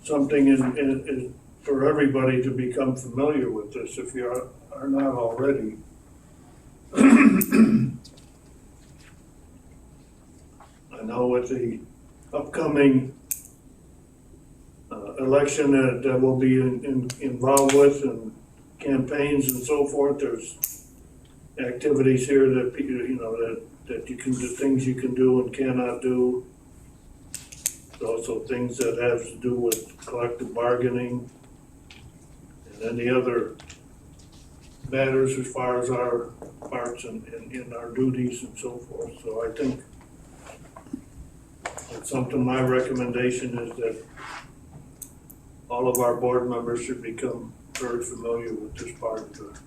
something in for everybody to become familiar with this, if you are not already. I know with the upcoming election that we'll be involved with and campaigns and so forth, there's activities here that, that you can do, things you can do and cannot do. There's also things that have to do with collective bargaining and any other matters as far as our parts and in our duties and so forth. So I think it's something, my recommendation is that all of our board members should become very familiar with this part of the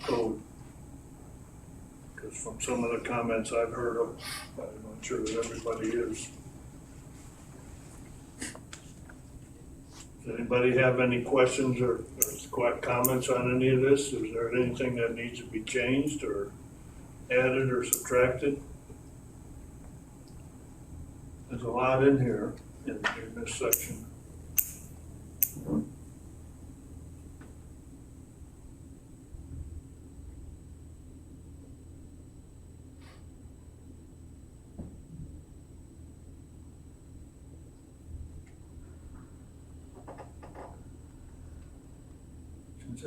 code. Because from some of the comments I've heard of, I'm not sure that everybody is. Does anybody have any questions or comments on any of this? Is there anything that needs to be changed or added or subtracted? There's a lot in here in this section.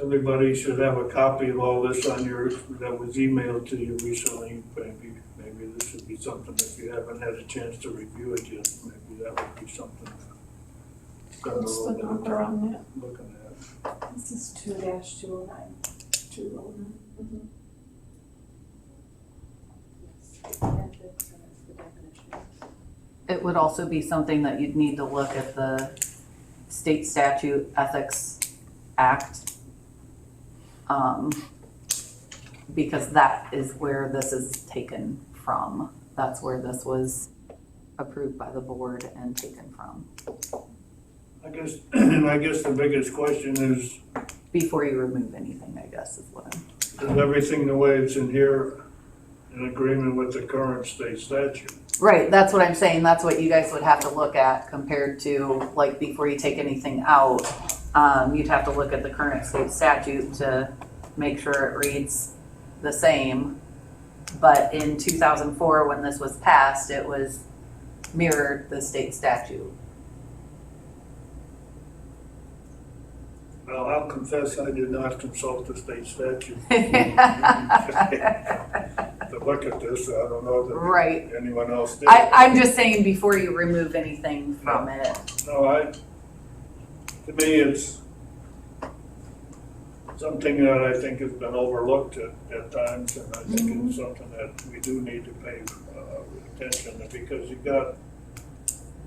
Everybody should have a copy of all this on your, that was emailed to you recently. Maybe this would be something, if you haven't had a chance to review it yet, maybe that would be something to spend a little bit of time looking at. This is 2-209. 209. It would also be something that you'd need to look at the state statute ethics act. Because that is where this is taken from. That's where this was approved by the board and taken from. I guess the biggest question is, Before you remove anything, I guess is what I'm. is everything the way it's in here in agreement with the current state statute? Right, that's what I'm saying. That's what you guys would have to look at compared to, like, before you take anything out. You'd have to look at the current state statute to make sure it reads the same. But in 2004, when this was passed, it was mirrored the state statute. Well, I'll confess I did not consult the state statute. To look at this, I don't know that Right. anyone else did. I'm just saying before you remove anything from it. No, to me, it's something that I think has been overlooked at times, and I think it's something that we do need to pay attention to, because you've got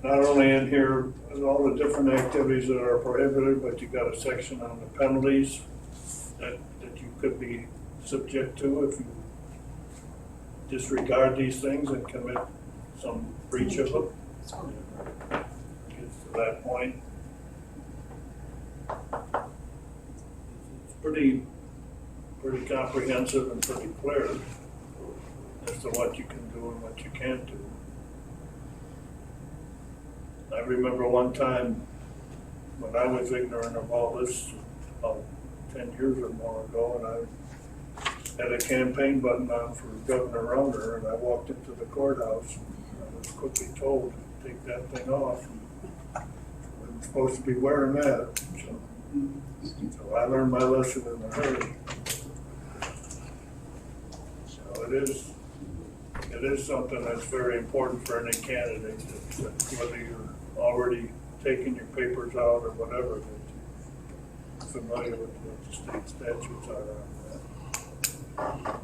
not only in here all the different activities that are prohibited, but you've got a section on the penalties that you could be subject to if you disregard these things and commit some breach of them. Gets to that point. It's pretty comprehensive and pretty clear as to what you can do and what you can't do. I remember one time when I was ignorant of all this, about 10 years or more ago, and I had a campaign button on for Governor Rauner, and I walked into the courthouse, and I was quickly told to take that thing off. I'm supposed to be wearing that, so I learned my lesson in a hurry. So it is something that's very important for any candidate, that whether you're already taking your papers out or whatever, that you're familiar with what the state statutes are on that.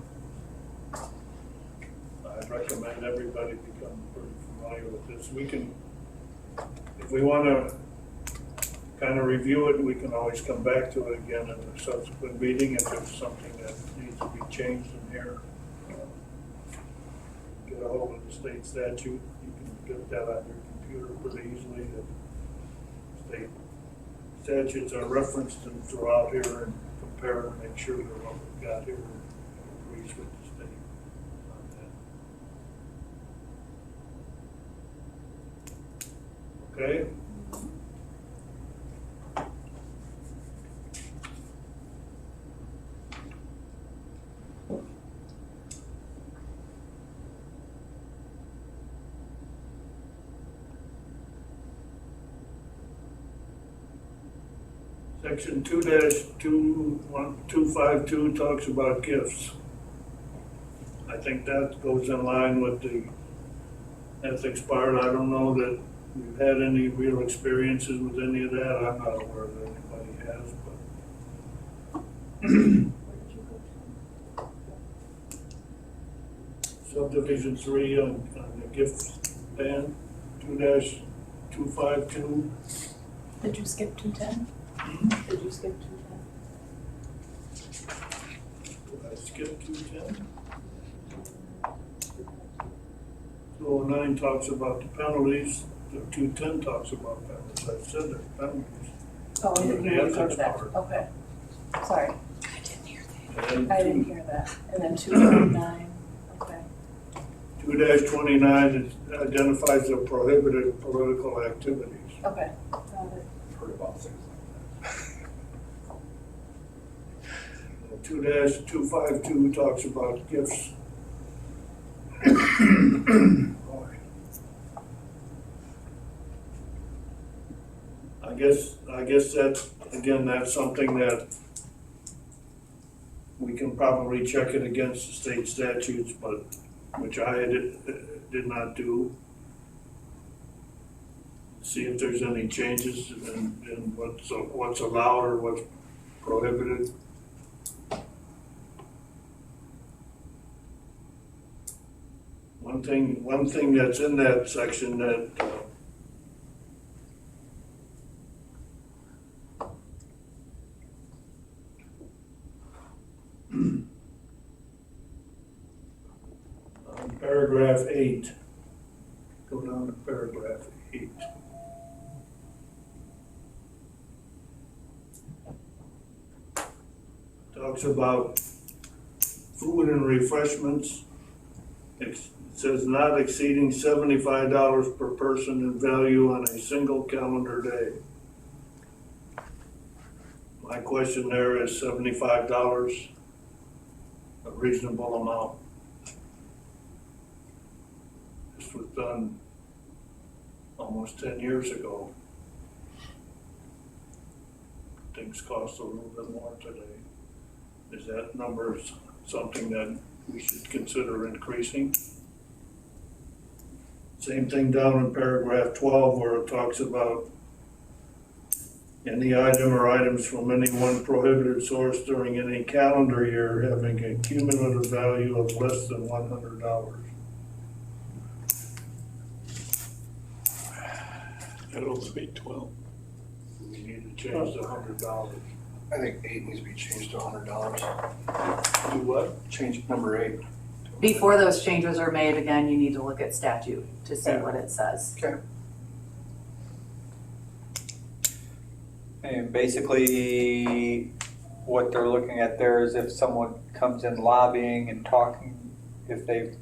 I recommend everybody become pretty familiar with this. We can, if we want to kind of review it, we can always come back to it again in a subsequent meeting if there's something that needs to be changed in here. Get a hold of the state statute. You can get that on your computer pretty easily. The state statutes are referenced throughout here, and compare and make sure that what we've got here agrees with the state on that. Okay? Section 2-252 talks about gifts. I think that goes in line with the ethics part. I don't know that we've had any real experiences with any of that. I'm not aware that anybody has, but. Subdivision 3 on the gift ban, 2-252. Did you skip 210? Did you skip 210? Did I skip 210? 209 talks about the penalties, the 210 talks about penalties. I said there's penalties. Oh, I didn't hear you go to ethics that. part. Okay. Sorry. And I didn't hear that. And then 209. Okay. 2-29 identifies the prohibited political activities. Okay. Got it. Heard about things like 2-252 talks about gifts. I guess that's, again, that's something that we can probably check it against the state statutes, but, which I did not do. See if there's any changes in what's allowed or what's prohibited. One thing that's in that section that paragraph 8, go down to paragraph 8. Talks about food and refreshments. It says not exceeding $75 per person in value on a single calendar day. My question there is $75 a reasonable amount? This was done almost 10 years ago. Things cost a little bit more today. Is that number something that we should consider increasing? Same thing down in paragraph 12 where it talks about any item or items from any one prohibited source during any calendar year having a cumulative value of less than $100. That'll be 12. We need to change the $100. I think 8 needs to be changed to $100. Do what? Change number 8. Before those changes are made, again, you need to look at statute to see what it says. Okay. And basically, what they're looking at there is if someone comes in lobbying and talking, if they've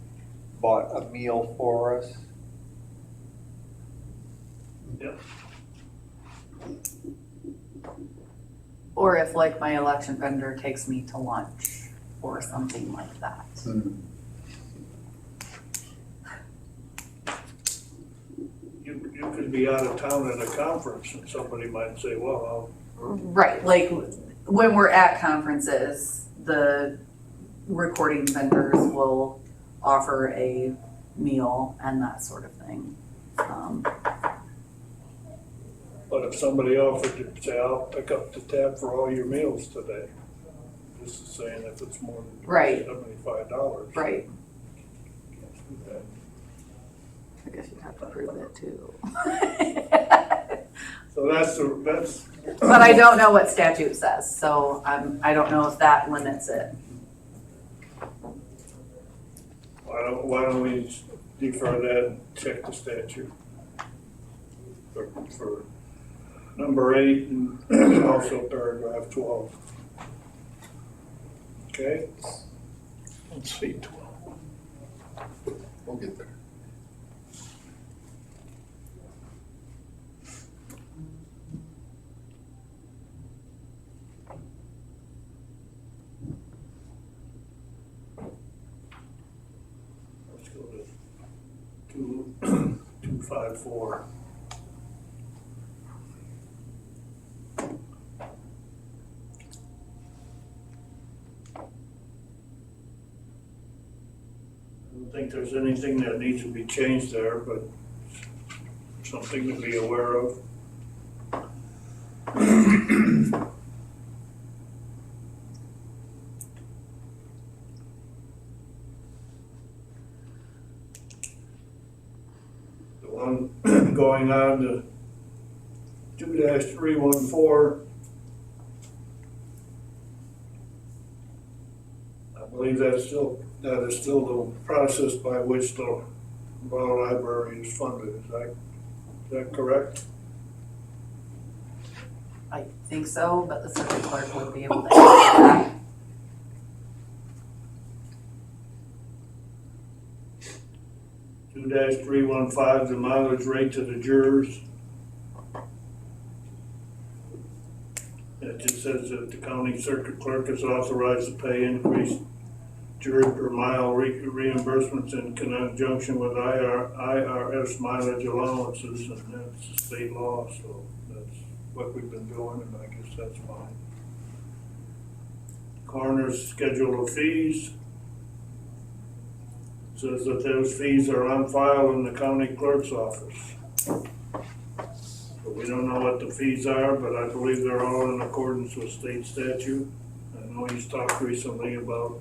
bought a meal for us. Yep. Or if like my election vendor takes me to lunch or something like that. You could be out of town at a conference and somebody might say, well, Right, like when we're at conferences, the recording vendors will offer a meal and that sort of thing. but if somebody offered to say, I'll pick up the tab for all your meals today, this is saying if it's more than Right. $75. Right. I guess you'd have to prove it too. So that's. But I don't know what statute says, so I don't know if that limits it. Why don't we defer that and check the statute for number 8 and also paragraph 12. Okay? Let's see, 12. We'll get there. Let's go to 254. don't think there's anything that needs to be changed there, but something to be aware of. The one going on to 2-314. I believe that is still the process by which the law library is funded. Is that correct? I think so, but the circuit clerk would be able to answer that. 2-315, the mileage rate to the jurors. It just says that the county circuit clerk is authorized to pay increased jury per mile reimbursements in conjunction with IRS mileage allowances, and that's state law, so that's what we've been doing, and I guess that's fine. Coroner's schedule of fees. Says that those fees are on file in the county clerk's office. But we don't know what the fees are, but I believe they're all in accordance with state statute. I know he's talked recently about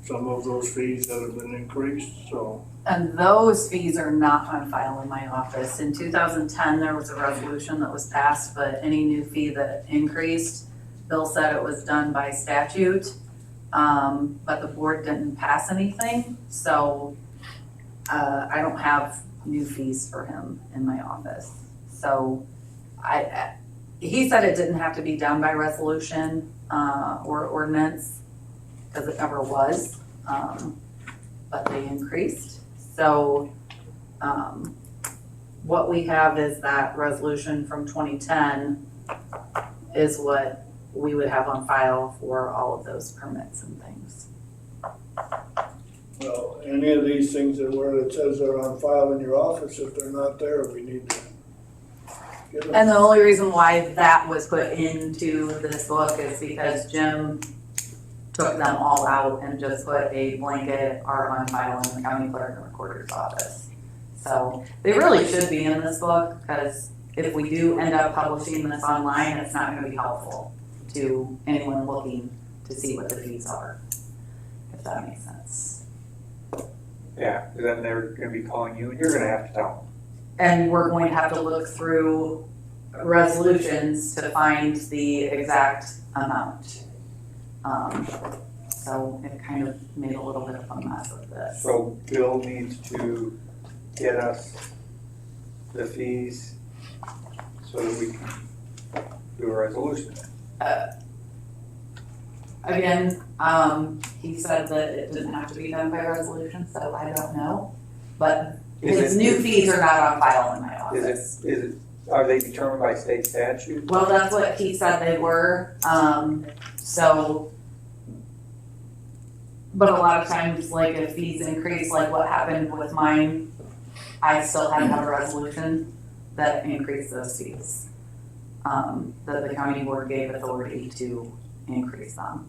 some of those fees that have been increased, so. And those fees are not on file in my office. In 2010, there was a resolution that was passed, but any new fee that increased, Bill said it was done by statute. But the board didn't pass anything, so I don't have new fees for him in my office. So he said it didn't have to be done by resolution or ordinance, because it never was, but they increased. So what we have is that resolution from 2010 is what we would have on file for all of those permits and things. Well, any of these things that where it says they're on file in your office, if they're not there, we need to get them. And the only reason why that was put into this book is because Jim took them all out and just put a blanket are on file in the county clerk and recorder's office. So they really should be in this book, because if we do end up publishing this online, it's not gonna be helpful to anyone looking to see what the fees are, if that makes sense. Yeah, then they're gonna be calling you and you're gonna have to tell them. And we're going to have to look through resolutions to find the exact amount. So it kind of made a little bit of a mess of this. So Bill needs to get us the fees so that we can do a resolution. Again, he said that it didn't have to be done by resolution, so I don't know. But his new fees are not on file in my office. Are they determined by state statute? Well, that's what he said they were, but a lot of times, like if fees increase, like what happened with mine, I still had to have a resolution that increased those fees. That the county board gave authority to increase them.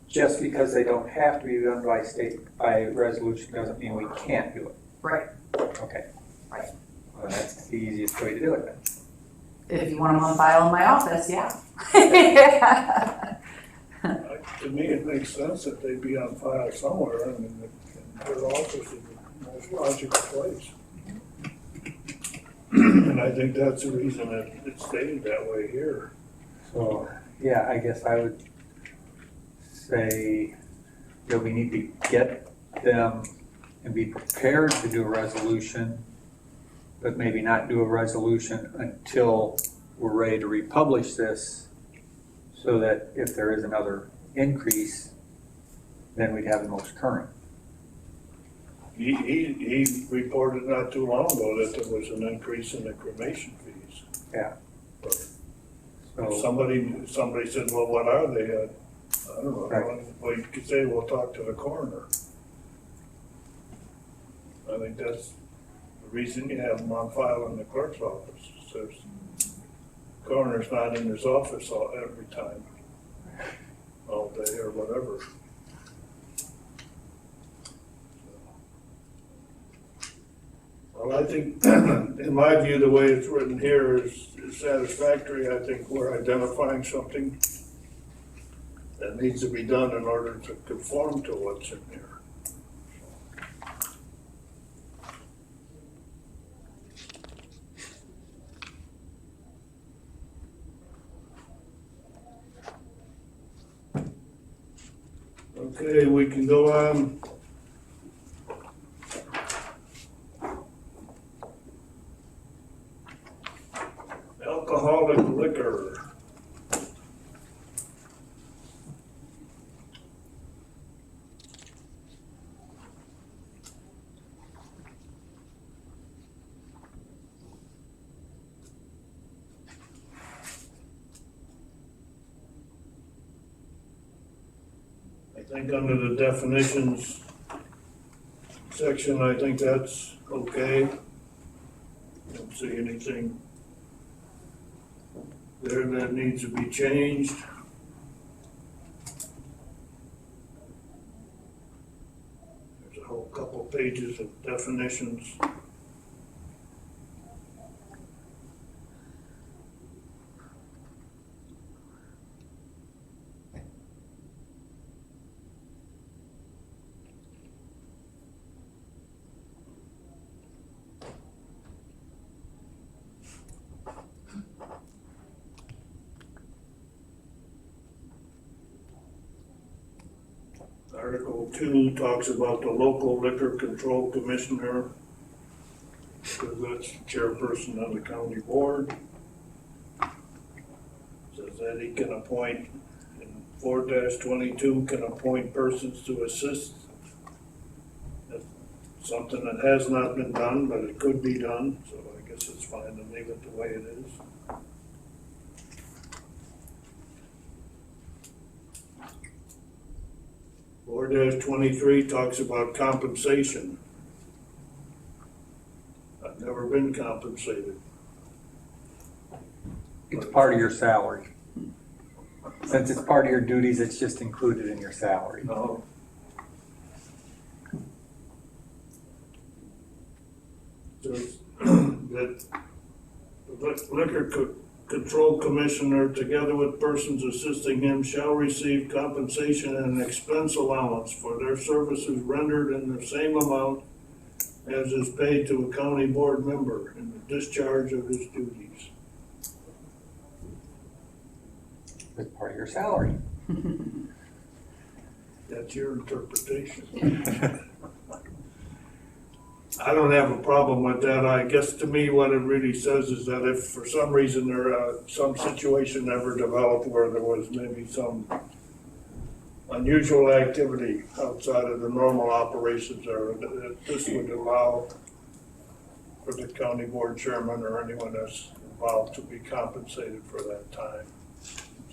Just because they don't have to be done by resolution doesn't mean we can't do it. Right. Okay. Right. Well, that's the easiest way to do it then. If you want them on file in my office, yeah. To me, it makes sense that they'd be on file somewhere, I mean, their office is the most logical place. And I think that's the reason that it's stated that way here. So, yeah, I guess I would say that we need to get them and be prepared to do a resolution, but maybe not do a resolution until we're ready to republish this, so that if there is another increase, then we'd have the most current. He reported not too long ago that there was an increase in the cremation fees. Yeah. But So, somebody said, well, what are they? I don't know. Right. Well, you could say, we'll talk to the coroner. I think that's the reason you have them on file in the clerk's office. So coroner's not in his office every time, all day or whatever. Well, I think, in my view, the way it's written here is satisfactory. I think we're identifying something that needs to be done in order to conform to what's in here. Okay, we can go on. Alcoholic liquor. I think under the definitions section, I think that's okay. Don't see anything there that needs to be changed. There's a whole couple pages of definitions. Article 2 talks about the local liquor control commissioner, because that's the chairperson of the county board. Says that he can appoint, in 4-22, can appoint persons to assist. That's something that has not been done, but it could be done, so I guess it's fine to leave it the way it is. Four 23 talks about compensation. I've never been compensated. It's part of your salary. Since it's part of your duties, it's just included in your salary. No. Says that the liquor control commissioner, together with persons assisting him, shall receive compensation and expense allowance for their services rendered in the same amount as is paid to a county board member in the discharge of his duties. It's part of your salary. That's your interpretation. I don't have a problem with that. I guess to me, what it really says is that if for some reason some situation ever developed where there was maybe some unusual activity outside of the normal operations, or that this would allow for the county board chairman or anyone that's involved to be compensated for that time,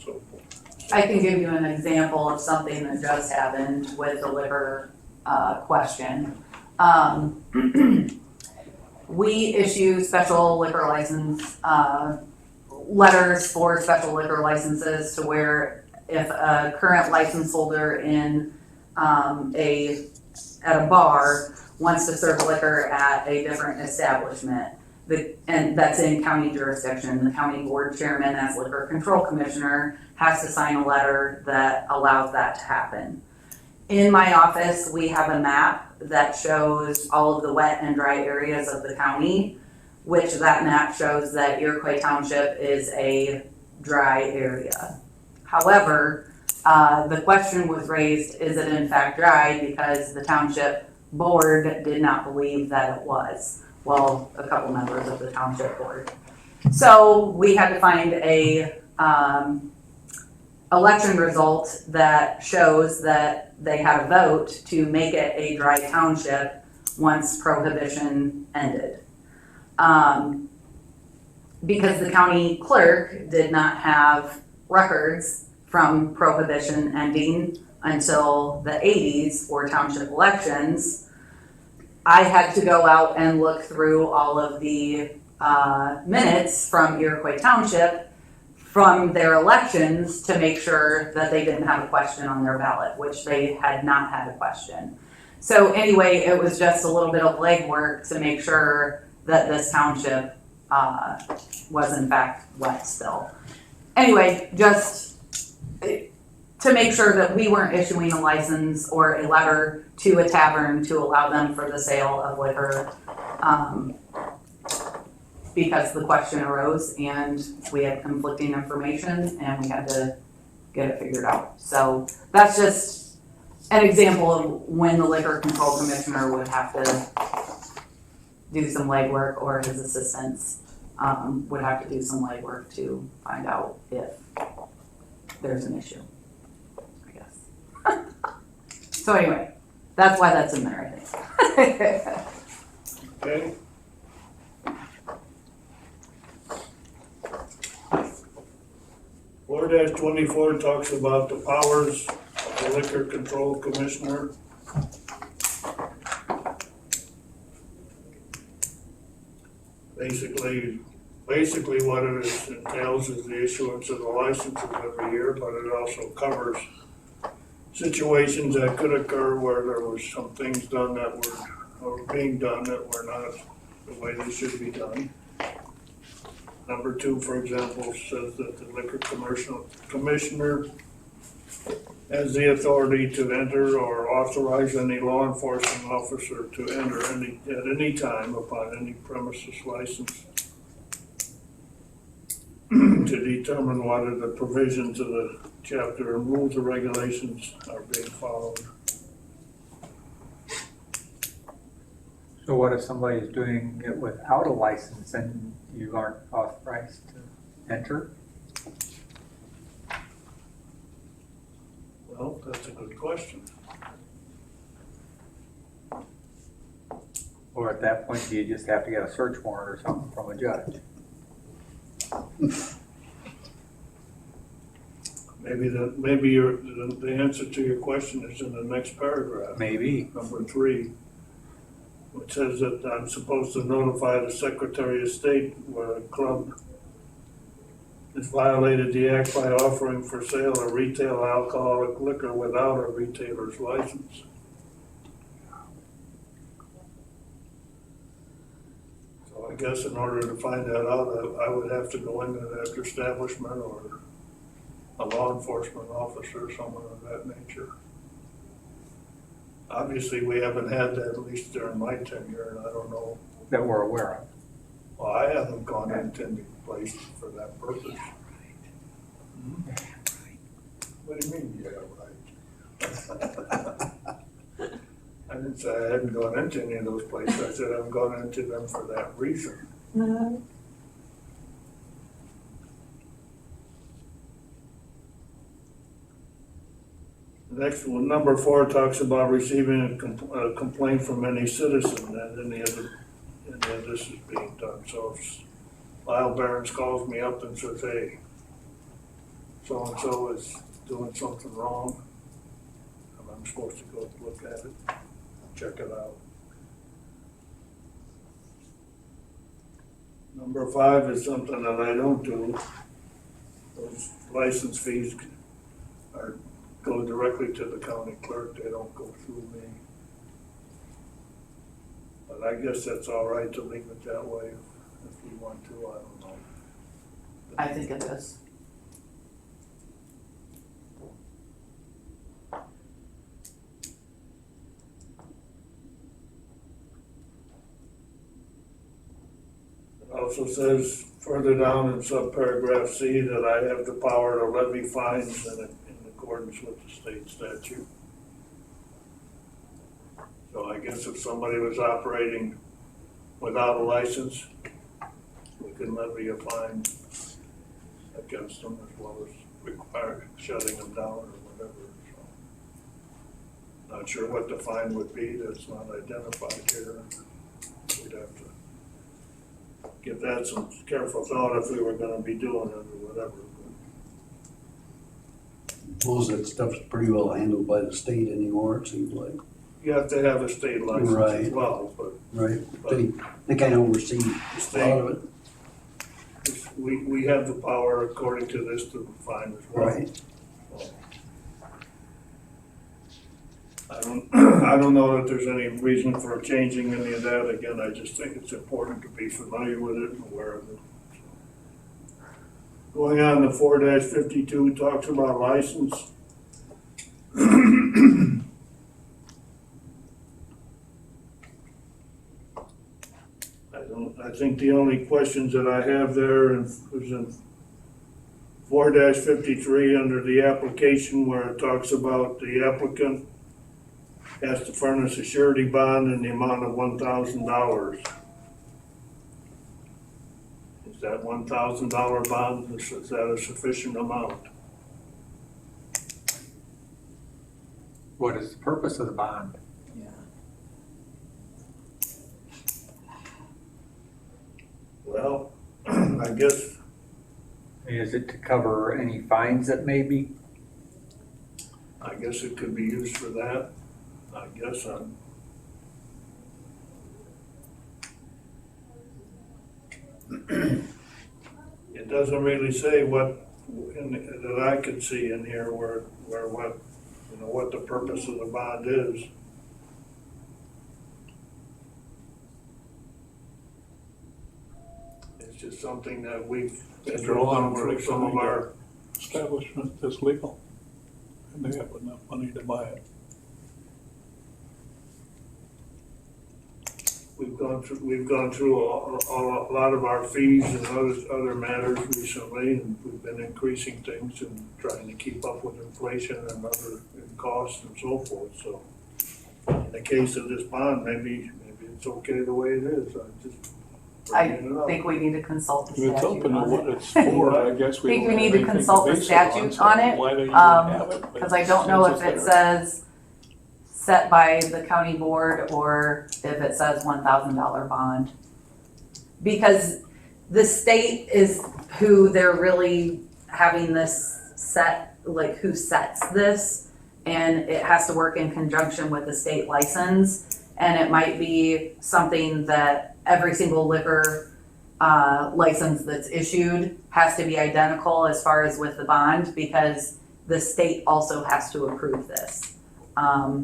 so forth. I can give you an example of something that just happened with the liquor question. We issue special liquor license letters for special liquor licenses, to where if a current license holder in at a bar wants to serve liquor at a different establishment, and that's in county jurisdiction, the county board chairman, as liquor control commissioner, has to sign a letter that allows that to happen. In my office, we have a map that shows all of the wet and dry areas of the county, which that map shows that Iroquois Township is a dry area. However, the question was raised, is it in fact dry, because the township board did not believe that it was. Well, a couple members of the township board. So we had to find a election result that shows that they had a vote to make it a dry township once prohibition ended. Because the county clerk did not have records from prohibition ending until the 80s for township elections, I had to go out and look through all of the minutes from Iroquois Township from their elections to make sure that they didn't have a question on their ballot, which they had not had a question. So anyway, it was just a little bit of legwork to make sure that this township, was in fact wet still. Anyway, just to make sure that we weren't issuing a license or a letter to a tavern to allow them for the sale of liquor, because the question arose and we had conflicting information and we had to get it figured out. So that's just an example of when the liquor control commissioner would have to do some legwork, or his assistants would have to do some legwork to find out if there's an issue, I guess. So anyway, that's why that's in there, I think. Okay. Four 24 talks about the powers of the liquor control commissioner. Basically what it entails is the issuance of the licenses every year, but it also covers situations that could occur where there was some things done that were, or being done that were not the way they should be done. Number 2, for example, says that the liquor commissioner has the authority to enter or authorize any law enforcement officer to enter at any time upon any premises license to determine whether the provisions of the chapter and rules or regulations are being followed. So what if somebody is doing it without a license and you aren't authorized to enter? Well, that's a good question. Or at that point, do you just have to get a search warrant or something from a judge? Maybe the answer to your question is in the next paragraph. Maybe. Number 3, which says that I'm supposed to notify the Secretary of State where a club has violated the act by offering for sale or retail alcoholic liquor without a retailer's license. So I guess in order to find that out, I would have to go into that establishment or a law enforcement officer or someone of that nature. Obviously, we haven't had that, at least during my tenure, and I don't know. That we're aware of. Well, I haven't gone into any place for that purpose. What do you mean, yeah, right? I didn't say I hadn't gone into any of those places. I said I've gone into them for that reason. Next one, number 4 talks about receiving a complaint from any citizen that any of this is being done. So if Lyle Barons calls me up and says, hey, so-and-so is doing something wrong, and I'm supposed to go look at it, check it out. Number 5 is something that I don't do. Those license fees go directly to the county clerk, they don't go through me. But I guess that's all right to leave it that way if we want to, I don't know. I think it is. It also says further down in subparagraph C that I have the power to levy fines in accordance with the state statute. So I guess if somebody was operating without a license, we can levy a fine against them as well as require shutting them down or whatever. So, not sure what the fine would be, that's not identified here. We'd have to give that some careful thought if we were gonna be doing it or whatever. Most of that stuff's pretty well handled by the state anymore, it seems like. You have to have a state license as Right. well, but Right. They kind of oversee a lot of it. we have the power according to this to fine as well. Right. I don't, I don't know that there's any reason for changing any of that. Again, I just think it's important to be familiar with it and aware of it. Going on to 4-52 talks about license. I think the only questions that I have there is in 4-53 under the application where it talks about the applicant has to furnish a surety bond in the amount of $1,000. Is that $1,000 bond, is that a sufficient amount? What is the purpose of the bond? Well, I guess, Is it to cover any fines that may be? it could be used for that. I guess it doesn't really say what, that I could see in here where what, you know, what the purpose of the bond is. It's just something that we've, They draw on for some of our, establishment that's legal, and they have enough money to buy it. we've gone through a lot of our fees and other matters recently, and we've been increasing things and trying to keep up with inflation and other costs and so forth, so. In the case of this bond, maybe it's okay the way it is, I bringing it up. think we need to consult the If it's statute open to on what it. it's for, I guess we Think don't we have need to anything consult the base statute so on it, why don't you have it? But because I don't know if since it it's there. says set by the county board or if it says $1,000 bond. Because the state is who they're really having this set, like who sets this, and it has to work in conjunction with the state license. And it might be something that every single liquor license that's issued has to be identical as far as with the bond, because the state also has to approve this.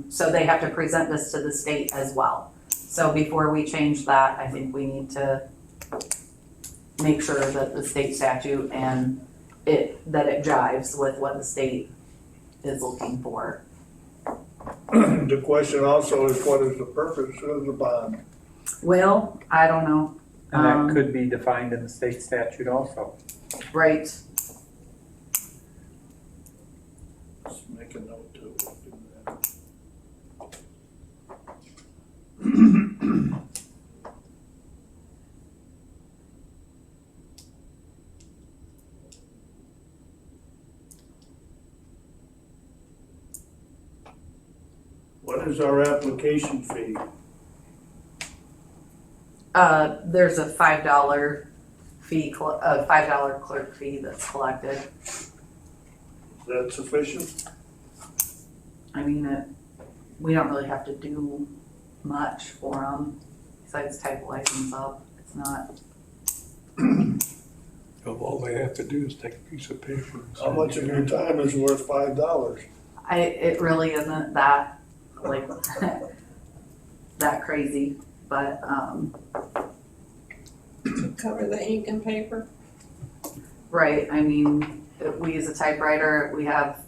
So they have to present this to the state as well. So before we change that, I think we need to make sure that the state statute and that it jives with what the state is looking for. The question also is, what is the purpose of the bond? Well, I don't know. And that could be defined in the state statute also. Right. Let's make a note to do that. What is our application fee? There's a $5 fee, a $5 clerk fee that's collected. Is that sufficient? I mean, we don't really have to do much for them besides type the license up. It's not. All they have to do is take a piece of paper. and How send much it of in. your time is worth $5? It really isn't that, like, that crazy, but, Cover the ink and paper. right, I mean, we use a typewriter, we have,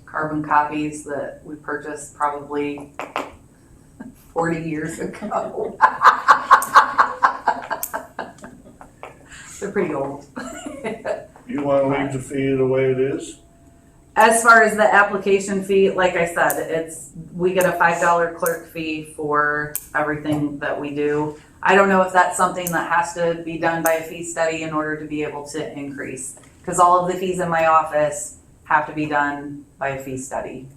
carbon copies that we purchased probably 40 years ago. They're pretty old. You wanna leave the fee the way it is? As far as the application fee, like I said, we get a $5 clerk fee for everything that we do. I don't know if that's something that has to be done by a fee study in order to be able to increase. Because all of the fees in my office have to be done by a fee study.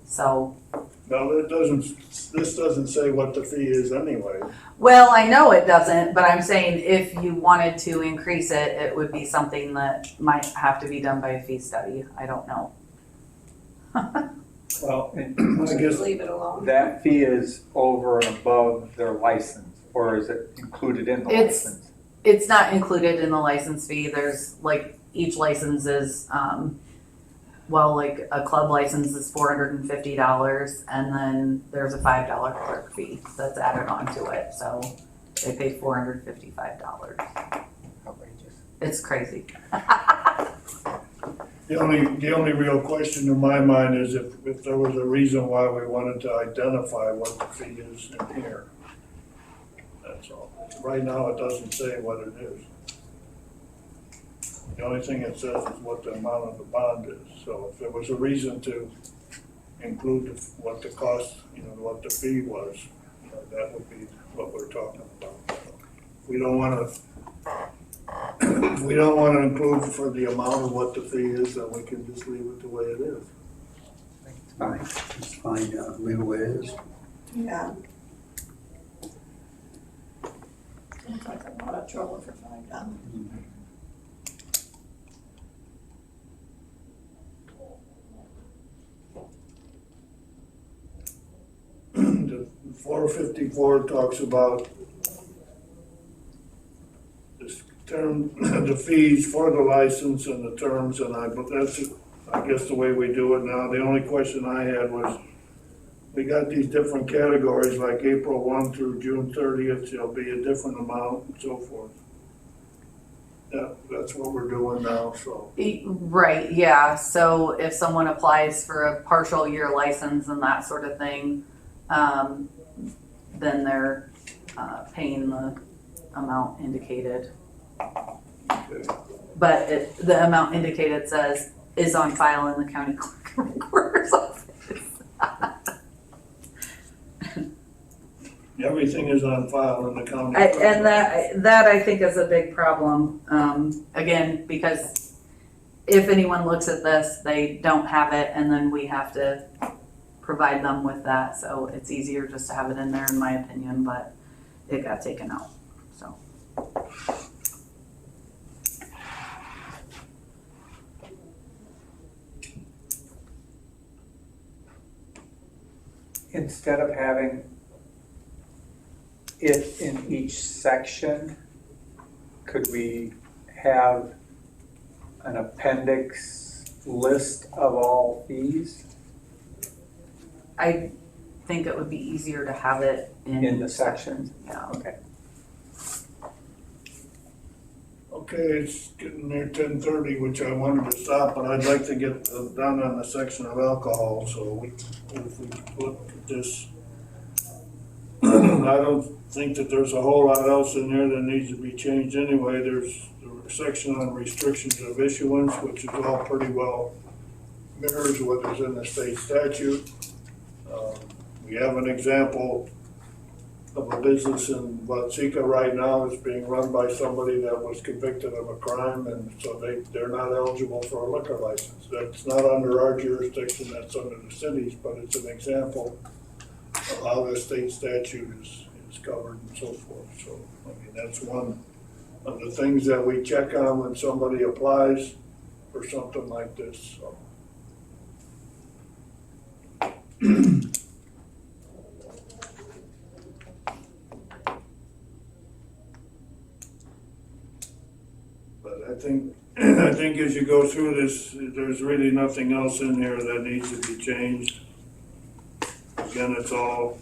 So, No, this doesn't say what the fee is anyway. well, I know it doesn't, but I'm saying if you wanted to increase it, it would be something that might have to be done by a fee study. I don't know. Well, and I guess, Leave it alone. that fee is over and above their license, or is it included in the It's- license? It's not included in the license fee. There's like, each license is, well, like a club license is $450, and then there's a $5 clerk fee that's added onto it, so they pay $455. Outrageous. It's crazy. The only real question in my mind is if there was a reason why we wanted to identify what the fee is in here. That's all. Right now, it doesn't say what it is. The only thing it says is what the amount of the bond is. So if there was a reason to include what the cost, what the fee was, that would be what we're talking about. We don't wanna, if we don't wanna include for the amount of what the fee is, then we can just leave it the way it is. It's fine. It's fine, leave it the way it is. Yeah. Looks like a lot of trouble for $5. The 454 talks about this term, the fees for the license and the terms, but that's, I guess, the way we do it now. The only question I had was, we got these different categories, like April 1 through June 30th, there'll be a different amount and so forth. Yeah, that's what we're doing now, so. Right, yeah, so if someone applies for a partial year license and that sort of thing, then they're paying the amount indicated. Okay. But the amount indicated says is on file in the county clerk recorder's office. Everything is on file in the county. And that I think is a big problem, again, because if anyone looks at this, they don't have it, and then we have to provide them with that, so it's easier just to have it in there, in my opinion, but it got taken out, so. Instead of having it in each section, could we have an appendix list of all fees I think it would be easier to have it in the section? Yeah. Okay. Okay, it's getting near 10:30, which I wanted to stop, but I'd like to get done on the section of alcohol, so if we look at this. I don't think that there's a whole lot else in there that needs to be changed anyway. There's the section on restrictions of issuance, which is all pretty well mirrors what is in the state statute. We have an example of a business in Watsika right now that's being run by somebody that was convicted of a crime, and so they're not eligible for a liquor license. That's not under our jurisdiction, that's under the city's, but it's an example of how the state statute is covered and so forth. So, I mean, that's one of the things that we check on when somebody applies for something like this, so. But I think as you go through this, there's really nothing else in here that needs to be changed. Again, it's all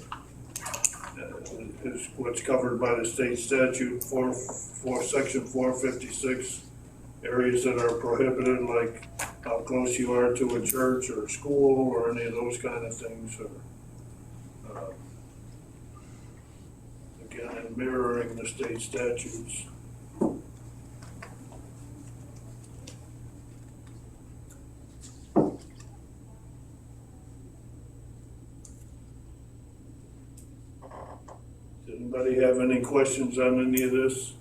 is what's covered by the state statute for section 456. Areas that are prohibited, like how close you are to a church or a school or any of those kind of things. Or, again, and mirroring the state statutes. Does anybody have any questions on any of this?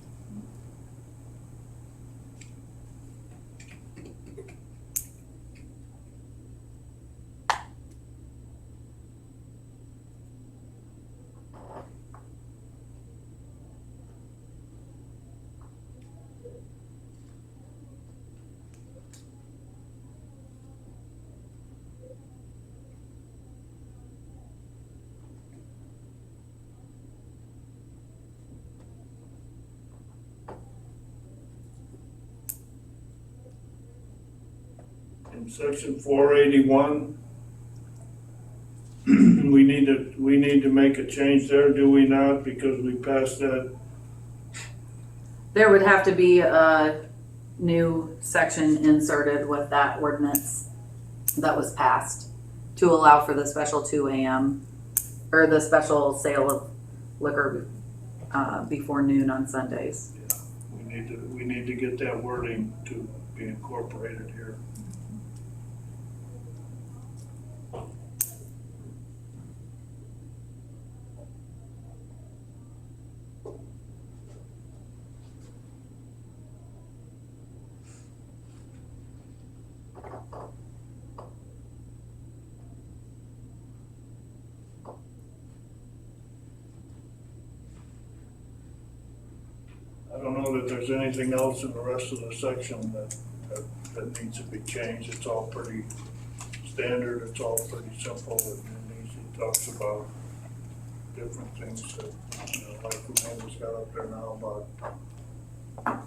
In section 481, we need to make a change there, do we not? Because we passed that. There would have to be a new section inserted with that ordinance that was passed to allow for the special 2 a.m. or the special sale of liquor before noon on Sundays. Yeah, we need to get that wording to be incorporated here. I don't know that there's anything else in the rest of the section that needs to be changed. It's all pretty standard, it's all pretty simple, and it talks about different things that, like Amanda's got up there now about.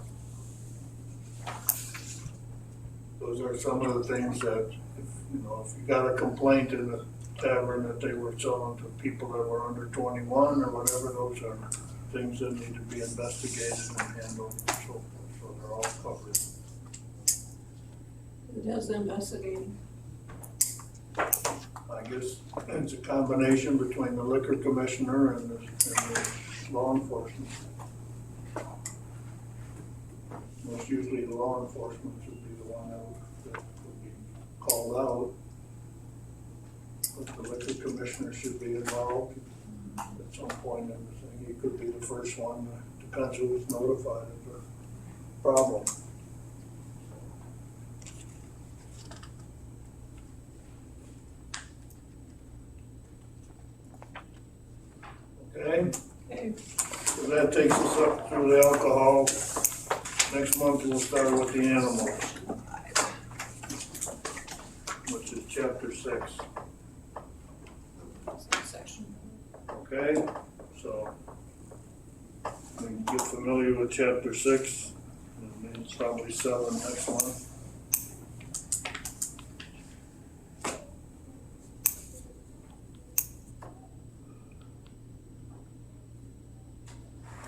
Those are some of the things that, if you got a complaint in the tavern that they were selling to people that were under 21 or whatever, those are things that need to be investigated and handled and so forth, so they're all covered. Who does the investigating? I guess it's a combination between the liquor commissioner and the law enforcement. Most usually the law enforcement should be the one that would be called out. But the liquor commissioner should be involved at some point in the thing. He could be the first one, depends who was notified of the problem. Okay? Okay. So that takes us up through the alcohol. Next month we'll start with the animals, which is chapter 6. Section. Okay? So we can get familiar with chapter 6, and then it's probably 7 next month.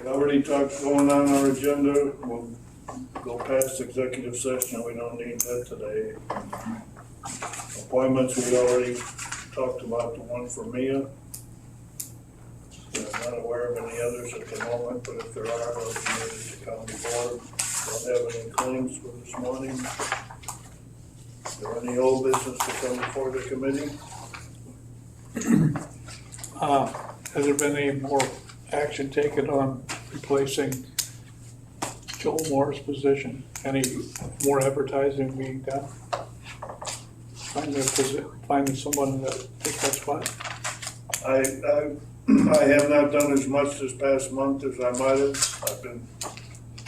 We already talked going on our agenda. We'll go past executive session. We don't need that today. Appointments, we already talked about the one for Mia. I'm not aware of any others at the moment, but if there are, they'll be made to county board. Don't have any claims for this morning. Is there any old business to come before the committee? Has there been any more action taken on replacing Joel Moore's position? Any more advertising being done? Finding someone that takes that spot? I have not done as much this past month as I might have. I've been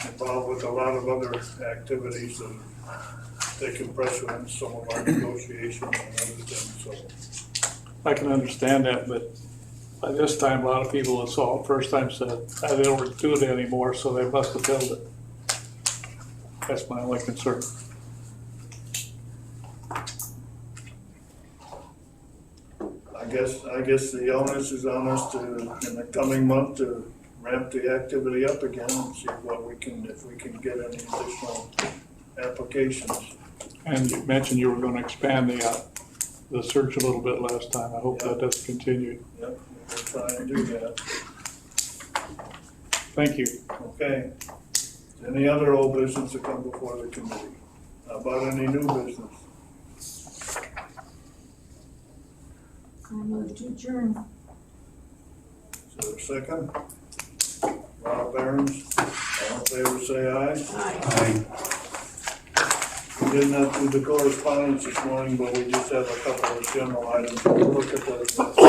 involved with a lot of other activities that have taken precedence, some of our negotiations and other things, so. I can understand that, but by this time, a lot of people that saw it first time said, they don't do it anymore, so they must have filled it. That's my only concern. I guess the onus is on us to, in the coming month, to ramp the activity up again and see what we can, if we can get any additional applications. And you mentioned you were gonna expand the search a little bit last time. I hope that does continue. Yep, we'll try and do that. Thank you. Okay. Any other old business to come before the committee? How about any new business? I move to adjourn. Is there a second? Rob Aaron's, all in favor say aye. Aye. We did not do the correspondence this morning, but we just have a couple of general items. We'll look at those next.